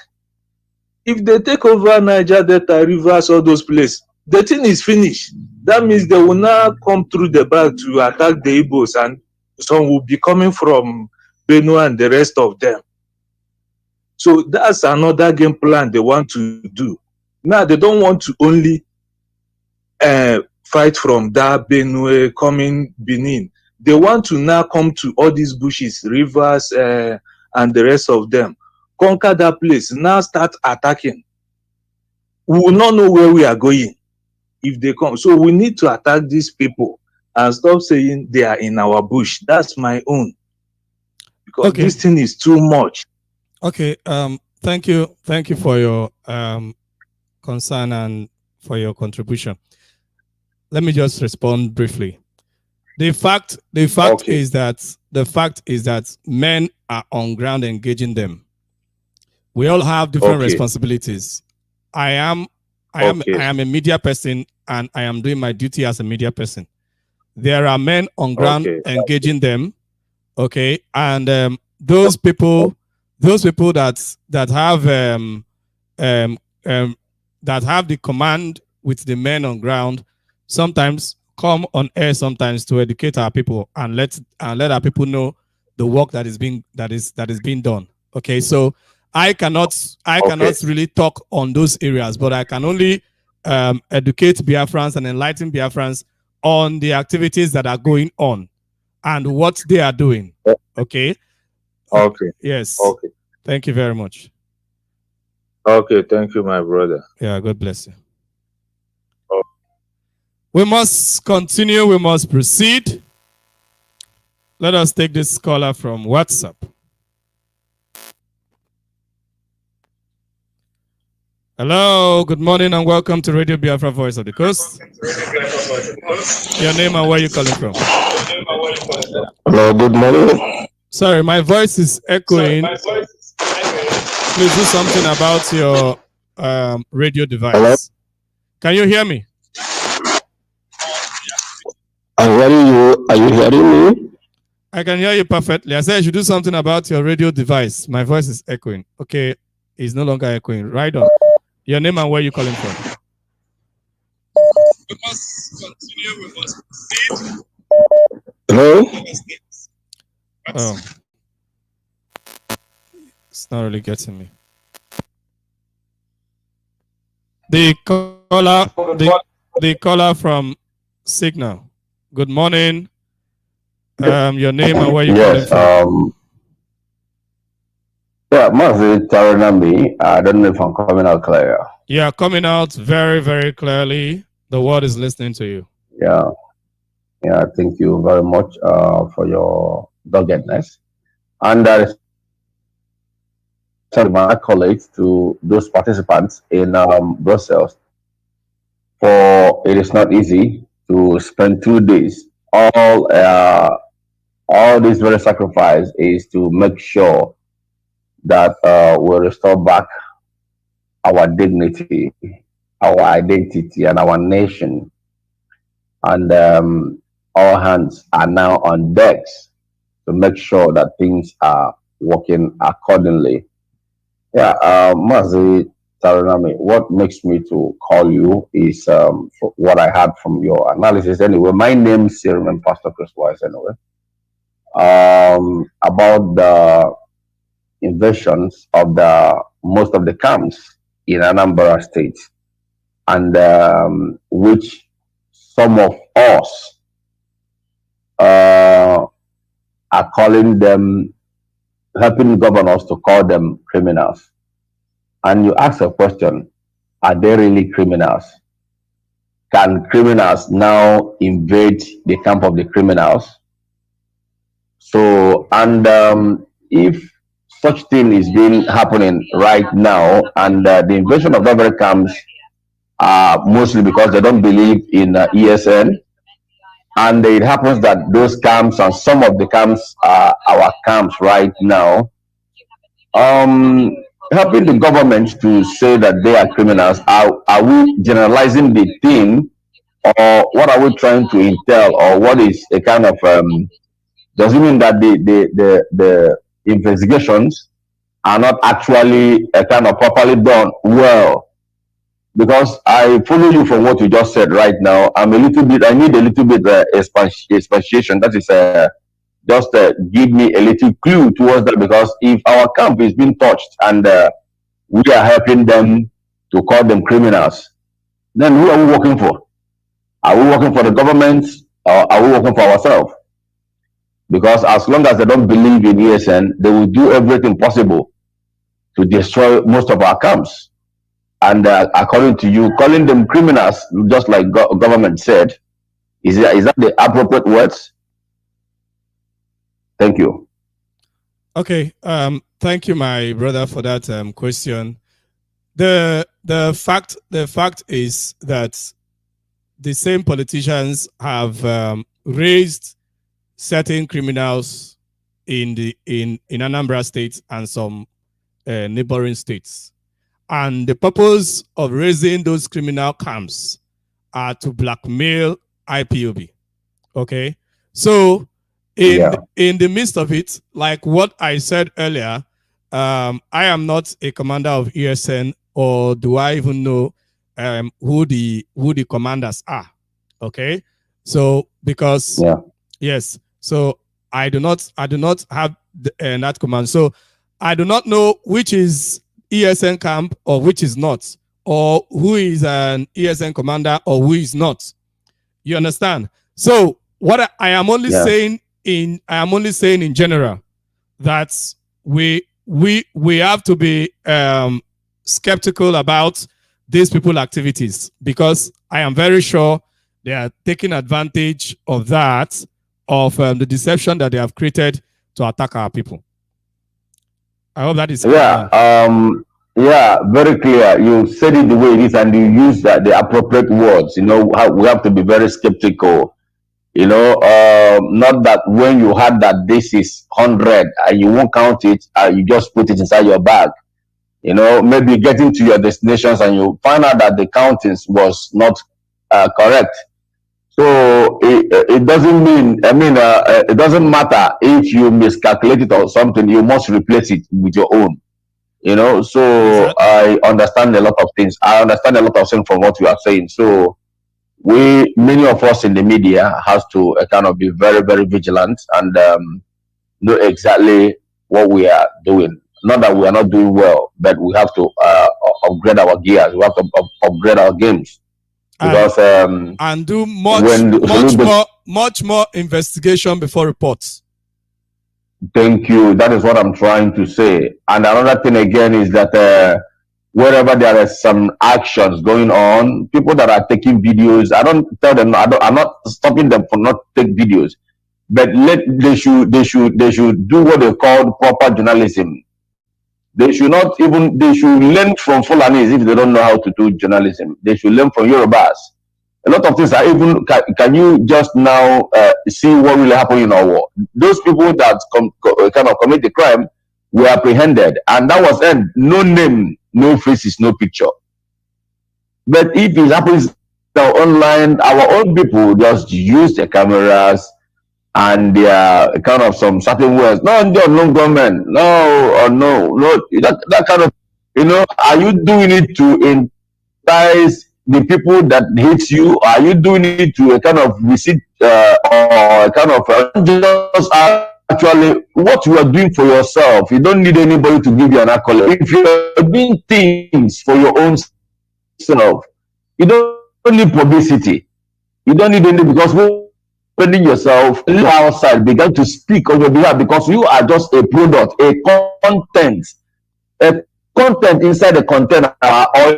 If they take over Niger Delta, Rivers, all those places, the thing is finished. That means they will now come through the back to attack the Igbos, and some will be coming from Benue and the rest of them. So that's another game plan they want to do. Now they don't want to only fight from that Benue coming Benin. They want to now come to all these bushes, rivers, and the rest of them, conquer that place, now start attacking. We will not know where we are going if they come. So we need to attack these people and stop saying they are in our bush. That's my own. Because this thing is too much. Okay. Thank you for your concern and for your contribution. Let me just respond briefly. The fact is that men are on ground engaging them. We all have different responsibilities. I am a media person, and I am doing my duty as a media person. There are men on ground engaging them. Okay, and those people that have that have the command with the men on ground sometimes come on air sometimes to educate our people and let our people know the work that is being done. Okay, so I cannot really talk on those areas, but I can only educate Biafrans and enlighten Biafrans on the activities that are going on and what they are doing. Okay. Yes. Okay. Thank you very much. Okay, thank you, my brother. Yeah, God bless you. We must continue. We must proceed. Let us take this caller from WhatsApp. Hello, good morning and welcome to Radio Biafra Voice of the Coast. Your name and where you calling from? Hello, good morning. Sorry, my voice is echoing. Please do something about your radio device. Hello? Can you hear me? I'm hearing you. Are you hearing me? I can hear you perfectly. I said you should do something about your radio device. My voice is echoing. Okay, it's no longer echoing. Right on. Your name and where you calling from? We must continue. We must proceed. Hello? Oh. It's not really getting me. The caller from Signal. Good morning. Your name and where you calling from? Yeah, Mazi Taranami. I don't know if I'm coming out clear. Yeah, coming out very, very clearly. The world is listening to you. Yeah. Thank you very much for your doggedness. And send my colleagues to those participants in Brussels. For it is not easy to spend 2 days. All this very sacrifice is to make sure that we restore back our dignity, our identity, and our nation. And all hands are now on decks to make sure that things are working accordingly. Yeah, Mazi Taranami, what makes me to call you is what I had from your analysis. Anyway, my name is Sirman Pastor Chris Wise. Anyway, about the invasions of the most of the camps in Anambra State, and which some of us are calling them, helping governors to call them criminals. And you ask a question, are they really criminals? Can criminals now invade the camp of the criminals? So, and if such thing is being happening right now, and the invasion of government camps are mostly because they don't believe in ESN, and it happens that those camps and some of the camps are our camps right now. Helping the government to say that they are criminals, are we generalizing the thing, or what are we trying to entail, or what is a kind of does it mean that the investigations are not actually kind of properly done well? Because I follow you from what you just said right now. I need a little bit explanation. That is just give me a little clue towards that, because if our camp is being touched and we are helping them to call them criminals, then who are we working for? Are we working for the government or are we working for ourselves? Because as long as they don't believe in ESN, they will do everything possible to destroy most of our camps. And according to you, calling them criminals, just like government said, is that the appropriate words? Thank you. Okay. Thank you, my brother, for that question. The fact is that the same politicians have raised certain criminals in Anambra State and some neighboring states, and the purpose of raising those criminal camps are to blackmail IPOB. Okay, so in the midst of it, like what I said earlier, I am not a commander of ESN, or do I even know who the commanders are? Okay, so because yes, so I do not have that command, so I do not know which is ESN camp or which is not, or who is an ESN commander or who is not. You understand? So what I am only saying in general that we have to be skeptical about these people activities, because I am very sure they are taking advantage of that, of the deception that they have created to attack our people. I hope that is clear. Yeah, very clear. You said it the way it is, and you use the appropriate words. You know, we have to be very skeptical. You know, not that when you had that this is 100 and you won't count it, you just put it inside your bag. You know, maybe getting to your destinations and you find out that the countings was not correct. So it doesn't mean, it doesn't matter if you miscalculate it or something, you must replace it with your own. You know, so I understand a lot of things. I understand a lot of things from what you are saying. So many of us in the media has to kind of be very, very vigilant and know exactly what we are doing. Not that we are not doing well, but we have to upgrade our gears. We have to upgrade our games, because and do much more investigation before reports. Thank you. That is what I'm trying to say. And another thing again is that wherever there is some actions going on, people that are taking videos, I don't tell them. I'm not stopping them for not take videos, but they should do what they call proper journalism. They should learn from Fulanis if they don't know how to do journalism. They should learn from Yorubas. A lot of things are even, can you just now see what really happened in our war? Those people that kind of commit the crime were apprehended, and that was end. No name, no faces, no picture. But if it happens online, our own people just use the cameras and their kind of some certain words. No government. No, that kind of, you know, are you doing it to entice the people that hate you? Are you doing it to a kind of visit or kind of just actually what you are doing for yourself? You don't need anybody to give you an accolade. If you're doing things for your own self, you don't need publicity. You don't need any, because opening yourself outside began to speak on your behalf, because you are just a product, a content inside a container, or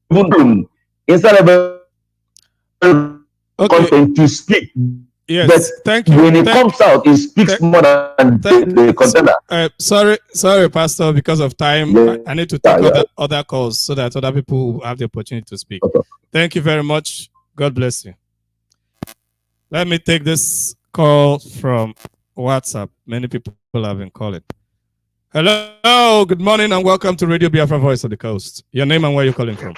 even inside of a content to speak. Yes, but thank you. When it comes out, it speaks more than the container. Sorry, Pastor, because of time, I need to take other calls so that other people have the opportunity to speak. Okay. Thank you very much. God bless you. Let me take this call from WhatsApp. Many people have been calling. Hello, good morning, and welcome to Radio Biafra Voice of the Coast. Your name and where you're calling from?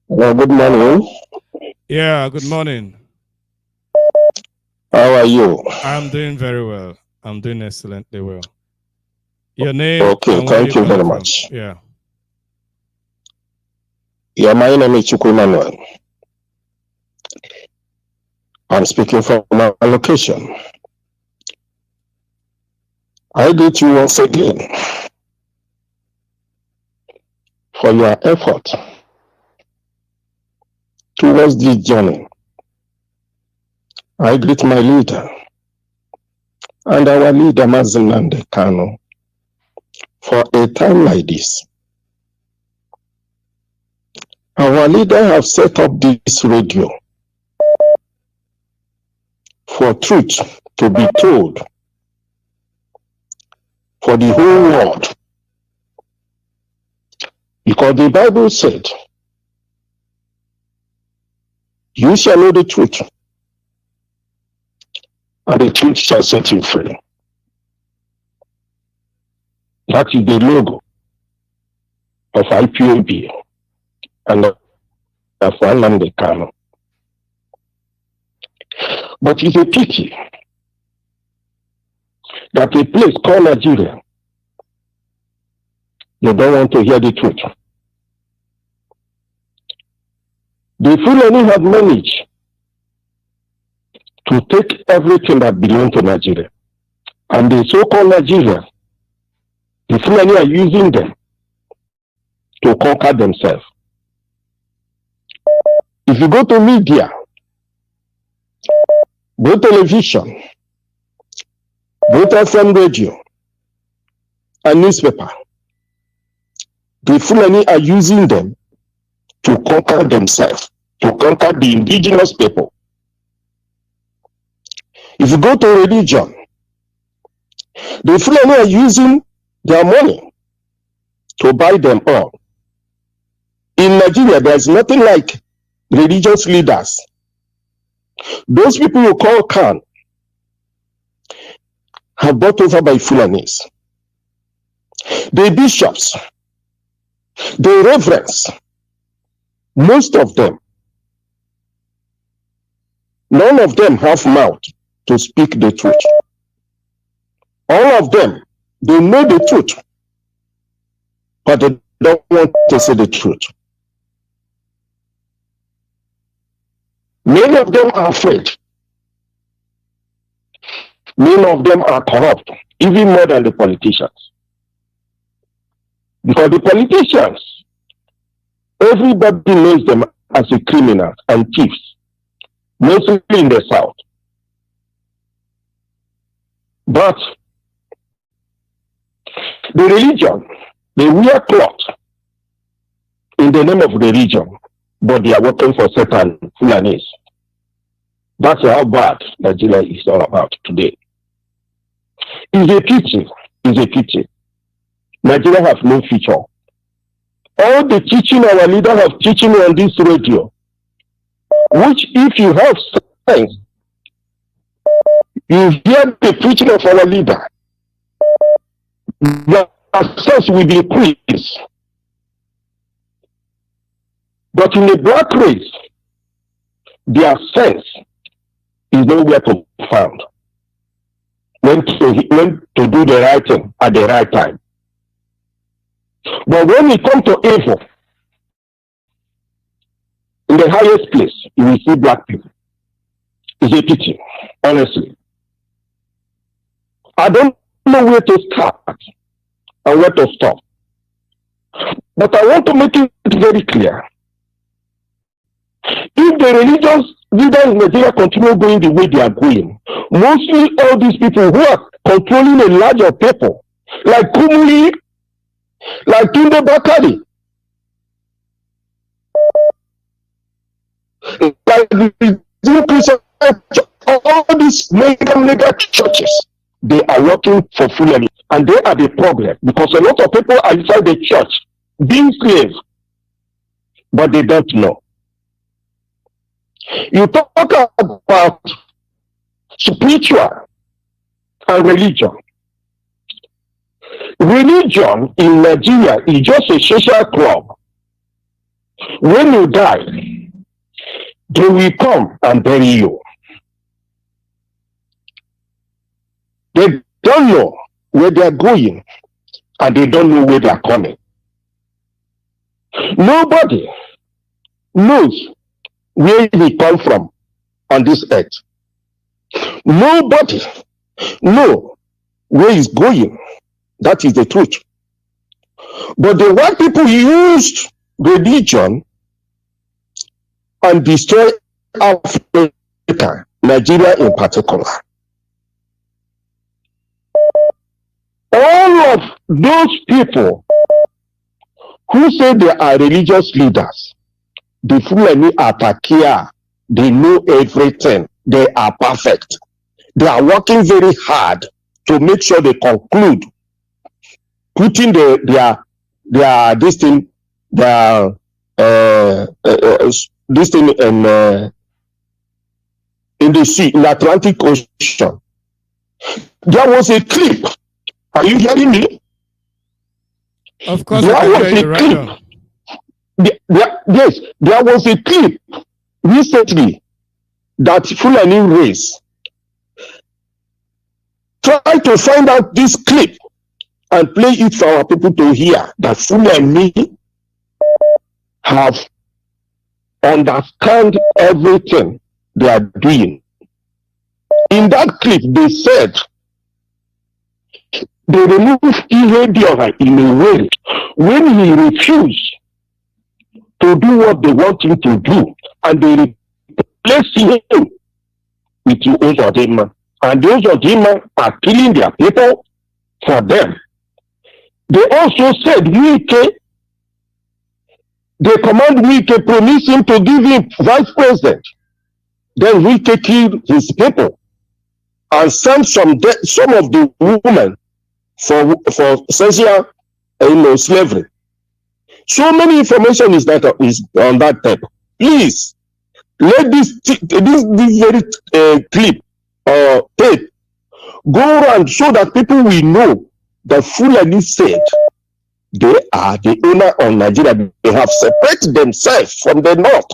Hello, good morning. Yeah, good morning. How are you? I'm doing very well. I'm doing excellently well. Your name? Okay, thank you very much. Yeah. Yeah, my name is Chukwu Emmanuel. I'm speaking from my location. I greet you once again. for your effort towards this journey. I greet my leader and our leader, Mazinande Kano, for a time like this. Our leader have set up this radio for truth to be told for the whole world. Because the Bible said, you shall know the truth, and the truth shall set you free. That is the logo of IPOB and of Nnamdi Kanu. But it's a pity that a place called Nigeria, they don't want to hear the truth. The Fulani have managed to take everything that belongs to Nigeria. And the so-called Nigeria, the Fulani are using them to conquer themselves. If you go to media, go television, go FM radio, and newspaper, the Fulani are using them to conquer themselves, to conquer the indigenous people. If you go to religion, the Fulani are using their money to buy them all. In Nigeria, there's nothing like religious leaders. Those people you call Khan have bought over by Fulanis. The bishops, the reverends, most of them, none of them have mouth to speak the truth. All of them, they know the truth, but they don't want to say the truth. Many of them are afraid. Many of them are corrupt, even more than the politicians. Because the politicians, everybody knows them as a criminal and thieves, mostly in the South. But the religion, they wear cloth in the name of religion, but they are working for Satan, Fulanis. That's how bad Nigeria is all about today. It's a pity. It's a pity. Nigeria has no future. All the teaching our leader have teaching on this radio, which if you have sense, you hear the preaching of our leader, your sense will be increased. But in the black race, their sense is nowhere to be found. When to do the right thing at the right time. But when it comes to evil, in the highest place, you will see black people. It's a pity, honestly. I don't know where to start and where to stop. But I want to make it very clear. If the religious leaders in Nigeria continue going the way they are going, mostly all these people who are controlling a larger people, like Kumuli, like Tunde Bakari, like the Christian, all these mega churches, they are working for Fulani, and they are the problem because a lot of people are inside the church being slaves, but they don't know. You talk about spiritual and religion. Religion in Nigeria is just a social club. When you die, they will come and bury you. They don't know where they are going, and they don't know where they are coming. Nobody knows where he come from on this earth. Nobody knows where he's going. That is the truth. But the white people used religion and destroy Africa, Nigeria in particular. All of those people who say they are religious leaders, the Fulani Atakia, they know everything. They are perfect. They are working very hard to make sure they conclude putting this thing in the sea, in the Atlantic Ocean. There was a clip. Are you hearing me? Of course, I can hear you right now. Yes, there was a clip recently that Fulani race. Try to find out this clip and play it for our people to hear that Fulani have understand everything they are doing. In that clip, they said they removed Ihediora in a way when he refused to do what they want him to do, and they replaced him with Uzodinma. And the Uzodinma are killing their people for them. They also said Wike, they command Wike, promise him to give him vice president. Then Wike killed his people and sent some of the women for sexual slavery. So many information is on that tape. Please let this very clip or tape go around so that people will know that Fulani said they are the owner of Nigeria. They have separated themselves from the north.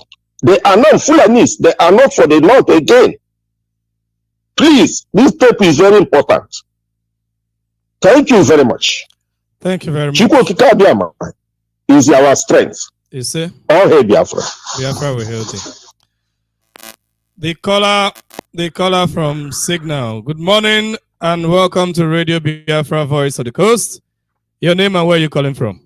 They are not Fulanis. They are not for the north again. Please, this tape is very important. Thank you very much. Thank you very much. Chukwu Kikabiama is our strength. You see? All hail Biafra. Biafra will help you. The caller from Signal. Good morning and welcome to Radio Biafra Voice of the Coast. Your name and where you're calling from?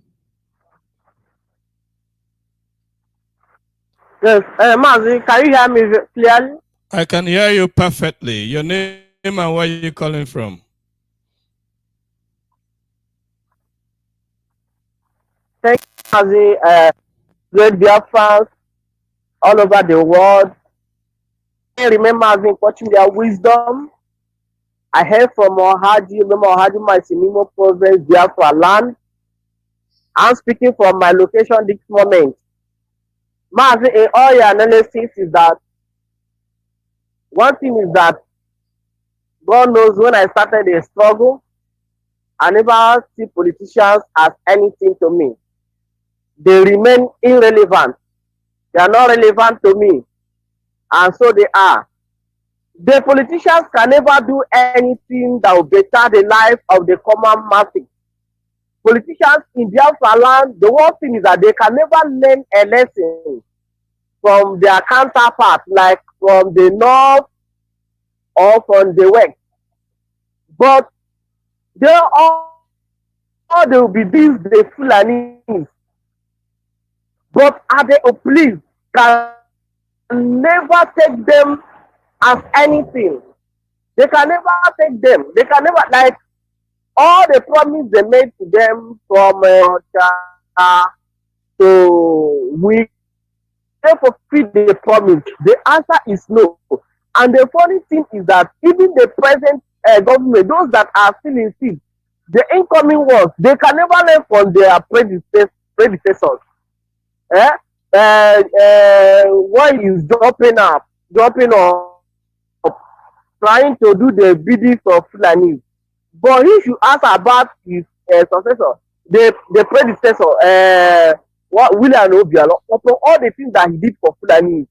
Yes, Mazi, can you hear me clearly? I can hear you perfectly. Your name and where you're calling from? Thank you, Mazi. Great Biafrans all over the world. I remember having watching their wisdom. I heard from Ohadi, remember Ohadi, my Sinimo province, Biafra land. I'm speaking from my location this moment. Mazi, in all your analysis is that one thing is that God knows when I started a struggle, I never see politicians as anything to me. They remain irrelevant. They are not relevant to me. And so they are. The politicians can never do anything that will better the life of the common masses. Politicians in Biafra land, the one thing is that they can never learn a lesson from their counterparts, like from the north or from the west. But they all they will be these the Fulanis. But are they please can never take them as anything. They can never take them. They can never, like, all the promise they made to them from to we fulfill the promise. The answer is no. And the funny thing is that even the present government, those that are still in seat, the incoming ones, they can never learn from their predecessors. One is dropping up, trying to do the bidding of Fulani. But he should ask about his successor, the predecessor, William Obialo, upon all the things that he did for Fulani,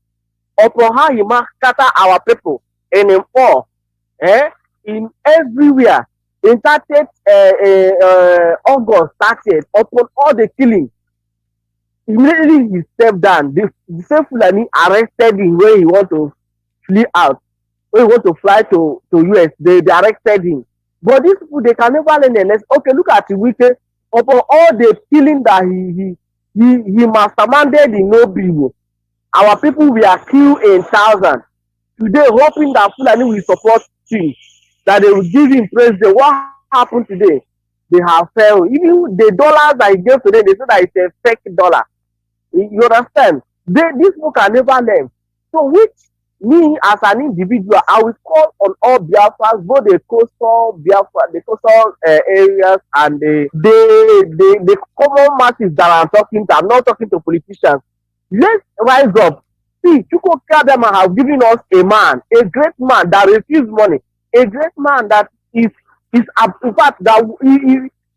upon how he scatter our people and inform, in everywhere, in 30th August 30th, upon all the killing. Immediately he stepped down. The same Fulani arrested him when he want to flee out. When he want to fly to US, they arrested him. But these people, they can never learn a lesson. Okay, look at Wike. upon all the killing that he masterminded in Nobiwo. Our people were killed in thousands. Today, hoping that Fulani will support him, that they will give him president. What happened today? They have failed. Even the dollars that he gave today, they said that it's a fake dollar. You understand? These people can never learn. So, which me as an individual, I will call on all Biafras, both the coastal Biafra, the coastal areas, and the common masses that I'm talking to. I'm not talking to politicians. Let's rise up. See, Chuko Kadema have given us a man, a great man that refused money, a great man that is in fact that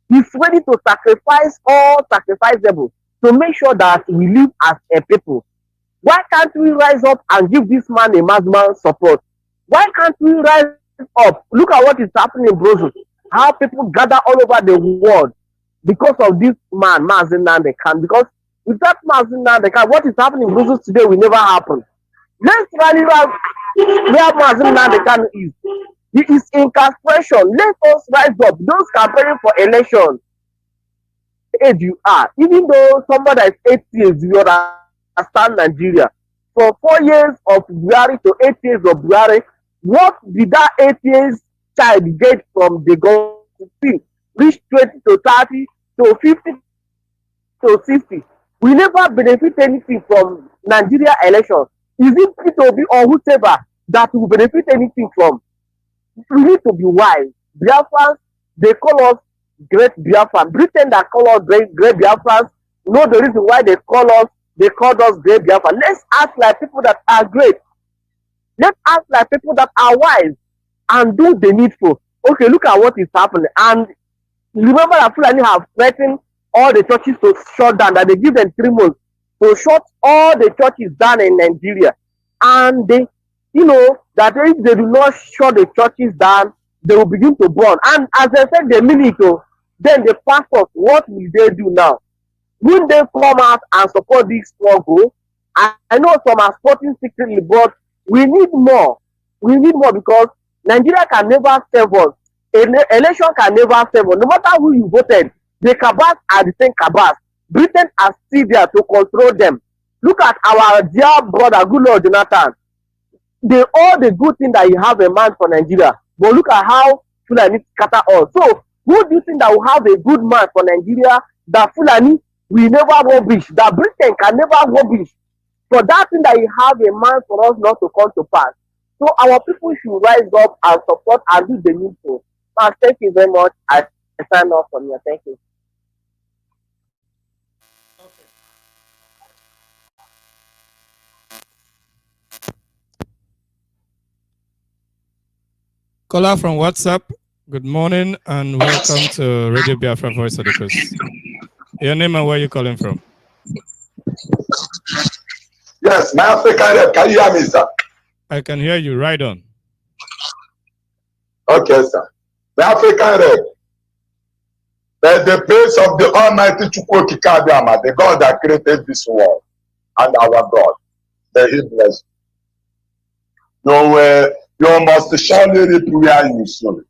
he's ready to sacrifice all sacrificable to make sure that we live as a people. Why can't we rise up and give this man a maximum support? Why can't we rise up? Look at what is happening in Brussels. How people gather all over the world because of this man, Mazi Nnamdi Kanu. Because without Mazi Nnamdi Kanu, what is happening in Brussels today will never happen. Let's rally around where Mazi Nnamdi Kanu is. He is incarceration. Let us rise up. Those campaigning for election, age you are, even though somebody that is 8 years, you understand Nigeria. For 4 years of Buhari to 8 years of Buhari, what did that 8 years child get from the government? Reach 20 to 30 to 50 to 60. We never benefit anything from Nigeria elections. Is it P2B or whoever that will benefit anything from? We need to be wise. Biafrans, they call us great Biafrans. Britain that call us great Biafrans know the reason why they called us great Biafrans. Let's act like people that are great. Let's act like people that are wise and do the needful. Okay, look at what is happening. And remember that Fulani have threatened all the churches to shut down, that they give them 3 months to shut all the churches down in Nigeria. And they, that if they do not shut the churches down, they will begin to burn. And as I said, they mean it. Then the pastors, what will they do now? Will they come out and support this struggle? I know some are supporting secretly, but we need more. We need more because Nigeria can never save us. Election can never save us. No matter who you voted, the cabals are the same cabals. Britain are still there to control them. Look at our dear brother, good Lord Jonathan. All the good things that you have in mind for Nigeria, but look at how Fulani scatter all. So, who do you think that will have a good man for Nigeria? That Fulani will never rubbish, that Britain can never rubbish. For that thing that you have a man for us not to come to pass. So our people should rise up and support and do the needful. Thank you very much. I sign off from here. Thank you. Caller from WhatsApp, good morning and welcome to Radio Biafra Voice of the Coast. Your name and where you calling from? Yes, my African rep. Can you hear me, sir? I can hear you. Right on. Okay, sir. My African rep. By the praise of the Almighty Chukwu Kikabiyama, the God that created this world and our God, may He bless you. You must surely reap where you sow.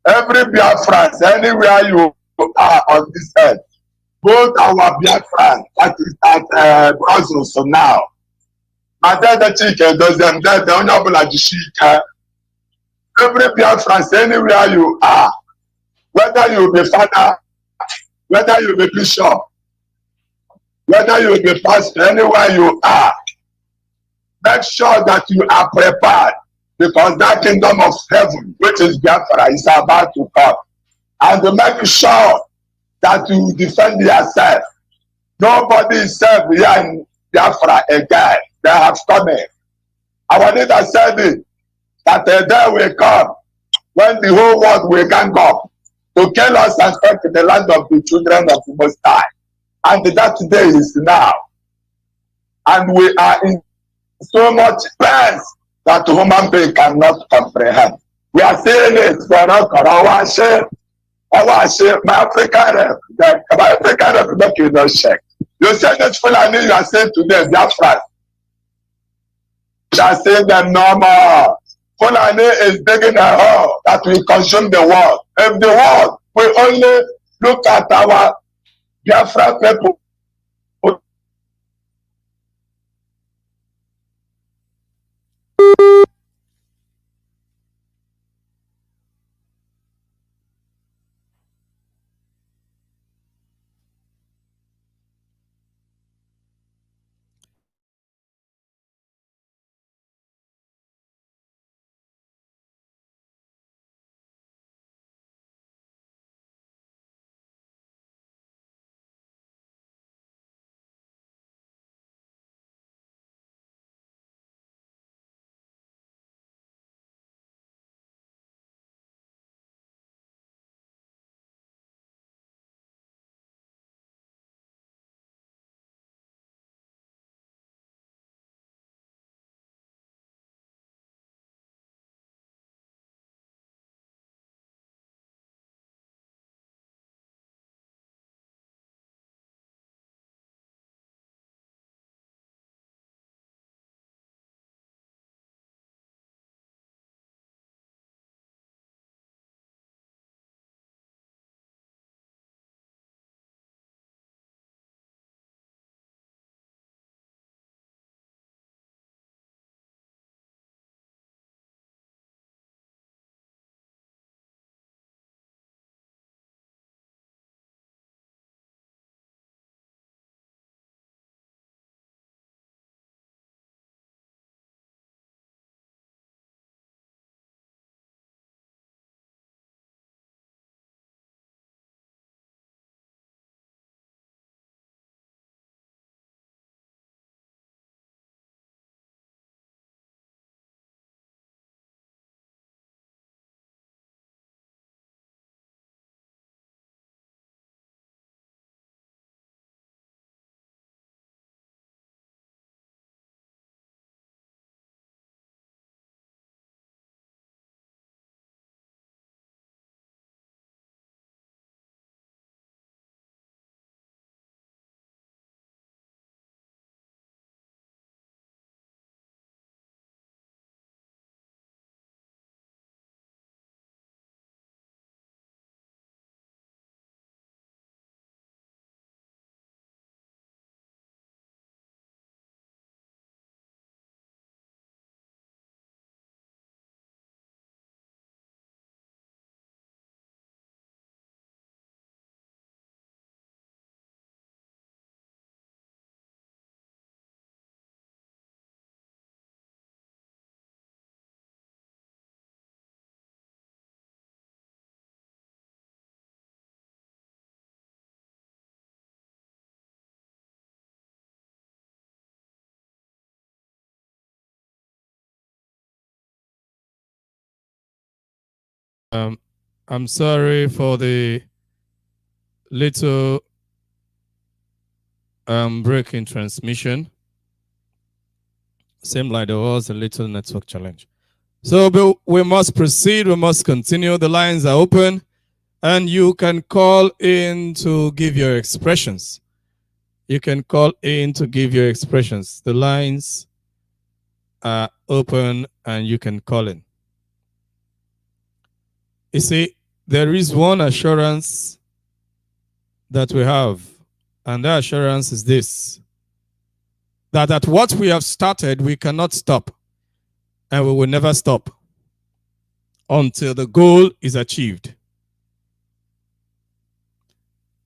Every Biafran, anywhere you are on this earth, both our Biafran, that is at Brussels now. Madada Chike does them that the Honorable Ajishika. Every Biafran, anywhere you are, whether you be father, whether you be bishop, whether you be pastor, anywhere you are, make sure that you are prepared, because that kingdom of heaven, which is Biafra, is about to come. And make sure that you defend yourself. Nobody is safe here in Biafra again. They have stopped it. Our leader said it, that a day will come when the whole world will gang up to kill us and take the land of the children of the Most High. And that day is now. And we are in so much pain that human being cannot comprehend. We are saying it for our shame. My African rep, my African rep, make you not check. You say that Fulani, you are saying today, Biafra. You are saying them no more. Fulani is digging a hole that will consume the world. If the world will only Look at our Biafra people. I'm sorry for the little break in transmission. Seemed like there was a little network challenge. So we must proceed. We must continue. The lines are open, and you can call in to give your expressions. You can call in to give your expressions. The lines are open, and you can call in. You see, there is one assurance that we have, and that assurance is this: that at what we have started, we cannot stop, and we will never stop until the goal is achieved.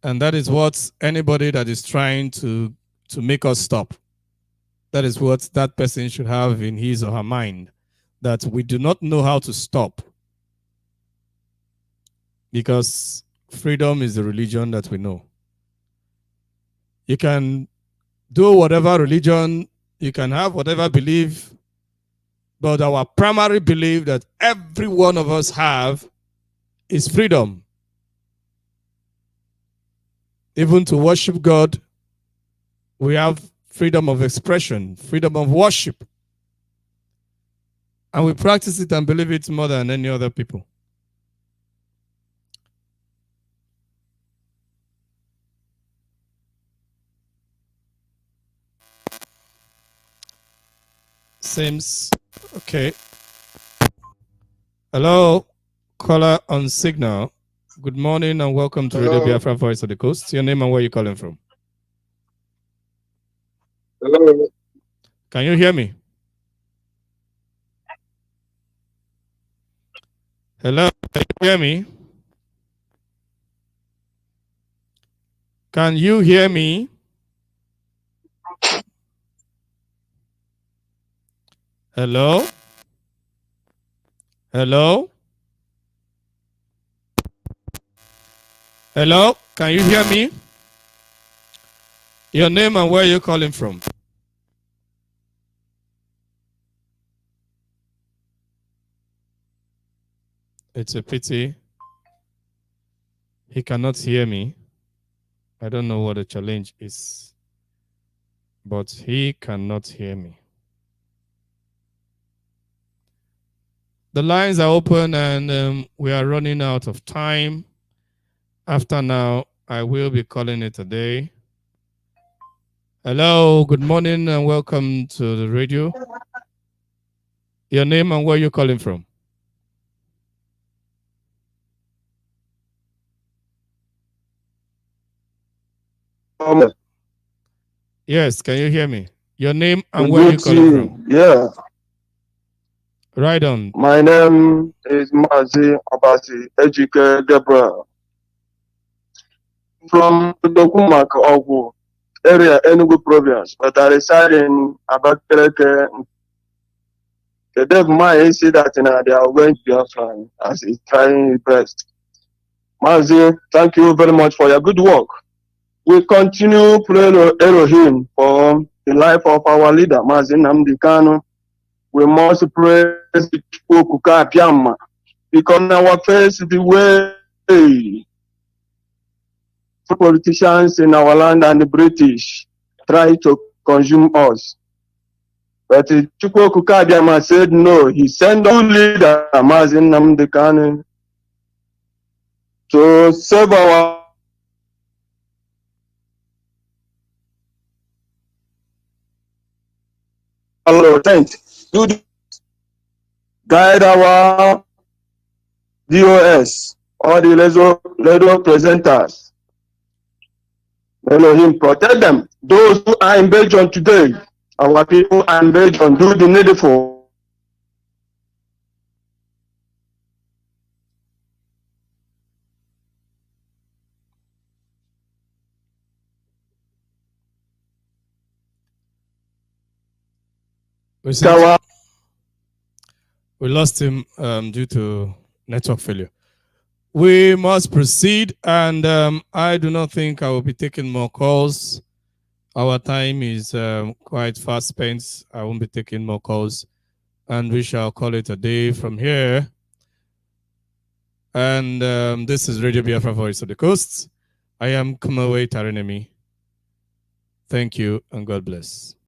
And that is what anybody that is trying to make us stop, that is what that person should have in his or her mind, that we do not know how to stop, because freedom is the religion that we know. You can do whatever religion, you can have whatever belief, but our primary belief that every one of us have is freedom. Even to worship God, we have freedom of expression, freedom of worship. And we practice it and believe it more than any other people. Seems okay. Hello, caller on signal. Good morning and welcome to Radio Biafra Voice of the Coast. Your name and where you calling from? Hello. Can you hear me? Hello, can you hear me? Can you hear me? Hello? Hello? Hello? Can you hear me? Your name and where you calling from? It's a pity. He cannot hear me. I don't know what the challenge is, but he cannot hear me. The lines are open and we are running out of time. After now, I will be calling it a day. Hello, good morning and welcome to the radio. Your name and where you're calling from? Yes, can you hear me? Your name and where you're calling from? Yeah, Right on. my name is Mazi Abasi Ejike Gabriel from Dokumak Ogu area, Enugu province, but I reside in Abakaleke. The dev might say that they are going to Biafra as he's trying his best. Mazi, thank you very much for your good work. We continue praying Elohim for the life of our leader, Mazi Nnamdi Kanu. We must praise Kuka Piama because our face the way politicians in our land and the British try to consume us. But Kuka Piama said no. He sent our leader, Mazi Nnamdi Kanu, to save our tent, guide our DOS, all the radio presenters. Elohim protect them. Those who are in Belgium today, our people are in Belgium, do the needful. We lost him due to network failure. We must proceed, and I do not think I will be taking more calls. Our time is quite fast spent. I won't be taking more calls, and we shall call it a day from here. And this is Radio Biafra Voice of the Coast. I am Kumawe Tarenemi. Thank you, and God bless.